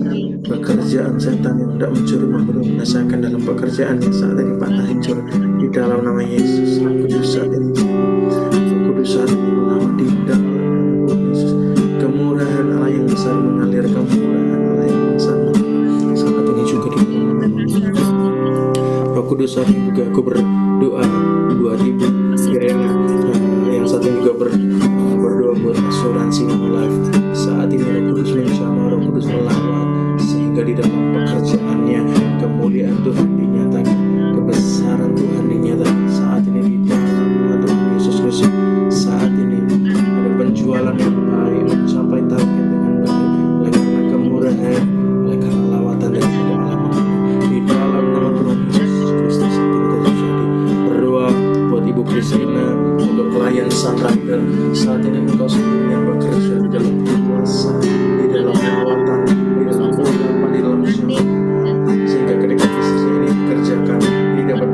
Pekerjaan setan yang hendak mencuri, membunuh, membinasakan dalam pekerjaan yang saat ini patah hancur di dalam nama Yesus. Roh Kudus saat ini, Roh Kudus saat ini melawat di dalam nama Yesus. Kemurahan Allah yang besar mengalir, kemurahan Allah yang besar saat ini juga di dalam nama Yesus. Roh Kudus saat ini juga aku berdoa buat Ibu Irena yang saat ini juga berdoa buat asuransi Life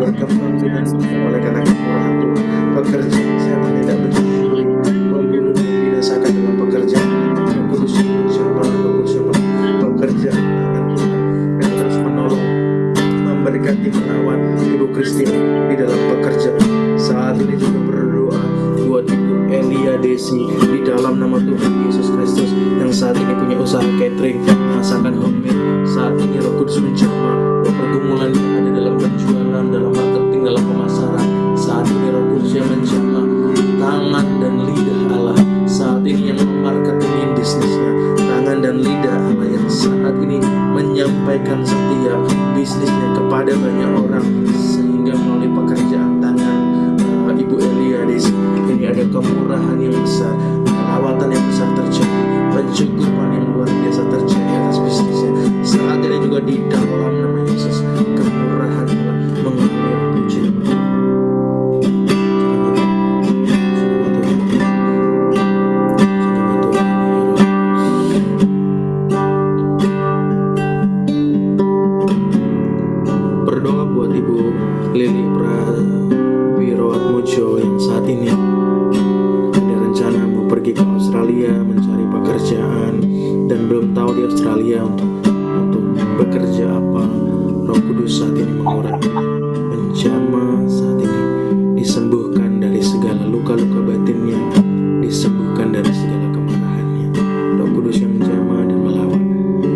berkepentingan oleh karena kemurahan Tuhan. Pekerjaan setan tidak mencuri, membunuh, membinasakan dalam pekerjaan. Roh Kudus menjamah, Roh Kudus pekerjaan tangan Tuhan yang terus menolong, memberkati, melawan Ibu Christine di dalam pekerjaan. Saat ini juga berdoa buat Ibu Elia Desi di dalam nama Tuhan Yesus Kristus yang saat ini punya usaha catering, masakan homemade. Saat ini Roh Kudus menjamah bahwa pergumulan yang ada dalam penjualan, dalam marketing, dalam pemasaran. Saat ini Roh Kudus yang menjamah tangan dan lidah Allah saat ini yang memarketingin bisnisnya, tangan dan lidah Allah yang saat ini menyampaikan setiap bisnisnya kepada banyak orang, sehingga melalui pekerjaan tangan Ibu Elia Desi ini ada kemurahan yang besar, perawatan yang besar terjadi, pencukupan yang luar biasa terjadi atas bisnisnya. Saat ini juga di dalam nama Yesus kemurahan Allah mengalir. Puji nama Tuhan. Berdoa buat Ibu Lili Prawiroatmojo yang saat ini ada rencana mau pergi ke Australia mencari pekerjaan dan belum tahu di Australia untuk bekerja apa. Roh Kudus saat ini mengurangi, menjamah saat ini, disembuhkan dari segala luka-luka batinnya, disembuhkan dari segala kemarahannya. Roh Kudus yang menjamah dan melawan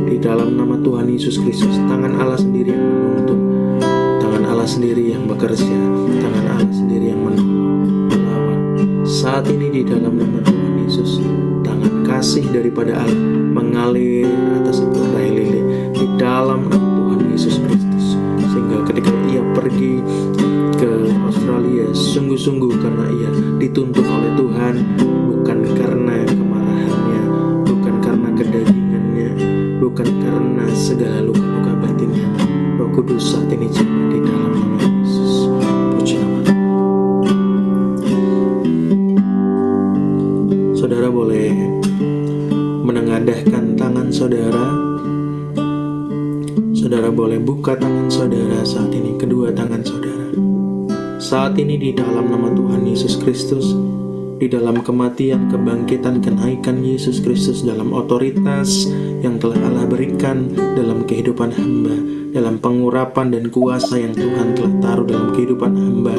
di dalam nama Tuhan Yesus Kristus. Tangan Allah sendiri yang menuntun, tangan Allah sendiri yang bekerja, tangan Allah sendiri yang menolong, melawan. Saat ini di dalam nama Tuhan Yesus, tangan kasih daripada Allah mengalir atas Ibu Lili di dalam nama Tuhan Yesus Kristus, sehingga ketika ia pergi ke Australia sungguh-sungguh karena ia dituntun oleh Tuhan, bukan karena kemarahannya, bukan karena kedagingannya, bukan karena segala luka-luka batinnya. Roh Kudus saat ini jamah di dalam nama Yesus. Puji nama Tuhan. Saudara boleh menengadahkan tangan saudara. Saudara boleh buka tangan saudara saat ini, kedua tangan saudara. Saat ini di dalam nama Tuhan Yesus Kristus, di dalam kematian, kebangkitan, kenaikan Yesus Kristus, dalam otoritas yang telah Allah berikan dalam kehidupan hamba, dalam pengurapan dan kuasa yang Tuhan telah taruh dalam kehidupan hamba.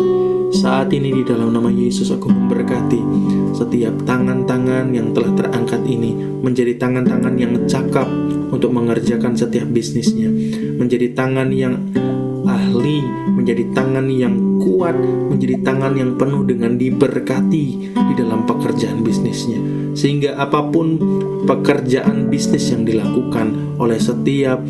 Saat ini di dalam nama Yesus aku memberkati setiap tangan-tangan yang telah terangkat ini menjadi tangan-tangan yang cakap untuk mengerjakan setiap bisnisnya, menjadi tangan yang ahli, menjadi tangan yang kuat, menjadi tangan yang penuh dengan diberkati di dalam pekerjaan bisnisnya, sehingga apapun pekerjaan bisnis yang dilakukan oleh setiap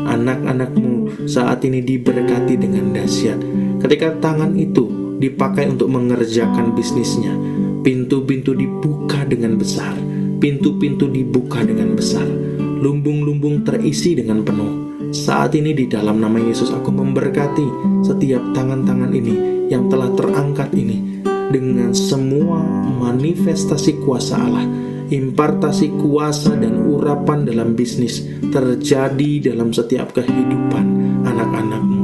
anak-anakmu saat ini diberkati dengan dahsyat. Ketika tangan itu dipakai untuk mengerjakan bisnisnya, pintu-pintu dibuka dengan besar, pintu-pintu dibuka dengan besar, lumbung-lumbung terisi dengan penuh. Saat ini di dalam nama Yesus aku memberkati setiap tangan-tangan ini yang telah terangkat ini dengan semua manifestasi kuasa Allah, impartasi kuasa dan urapan dalam bisnis terjadi dalam setiap kehidupan anak-anakmu.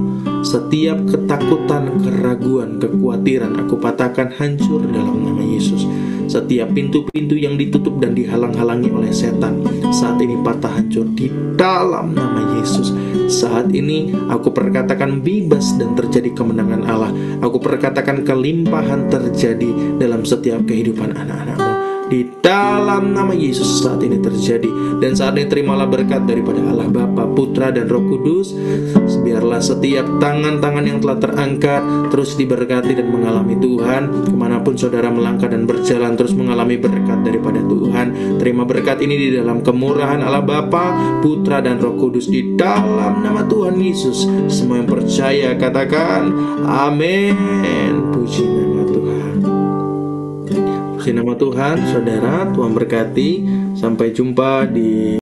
Setiap ketakutan, keraguan, kekhawatiran aku patahkan hancur dalam nama Yesus. Setiap pintu-pintu yang ditutup dan dihalang-halangi oleh setan saat ini patah hancur di dalam nama Yesus. Saat ini aku perkatakan bebas dan terjadi kemenangan Allah. Aku perkatakan kelimpahan terjadi dalam setiap kehidupan anak-anakmu. Di dalam nama Yesus saat ini terjadi. Dan saat ini terimalah berkat daripada Allah Bapa, Putra dan Roh Kudus. Biarlah setiap tangan-tangan yang telah terangkat terus diberkati dan mengalami Tuhan. Kemanapun saudara melangkah dan berjalan terus mengalami berkat daripada Tuhan. Terima berkat ini di dalam kemurahan Allah Bapa, Putra dan Roh Kudus, di dalam nama Tuhan Yesus. Semua yang percaya katakan amin. Puji nama Tuhan. Puji nama Tuhan, saudara. Tuhan berkati. Sampai jumpa di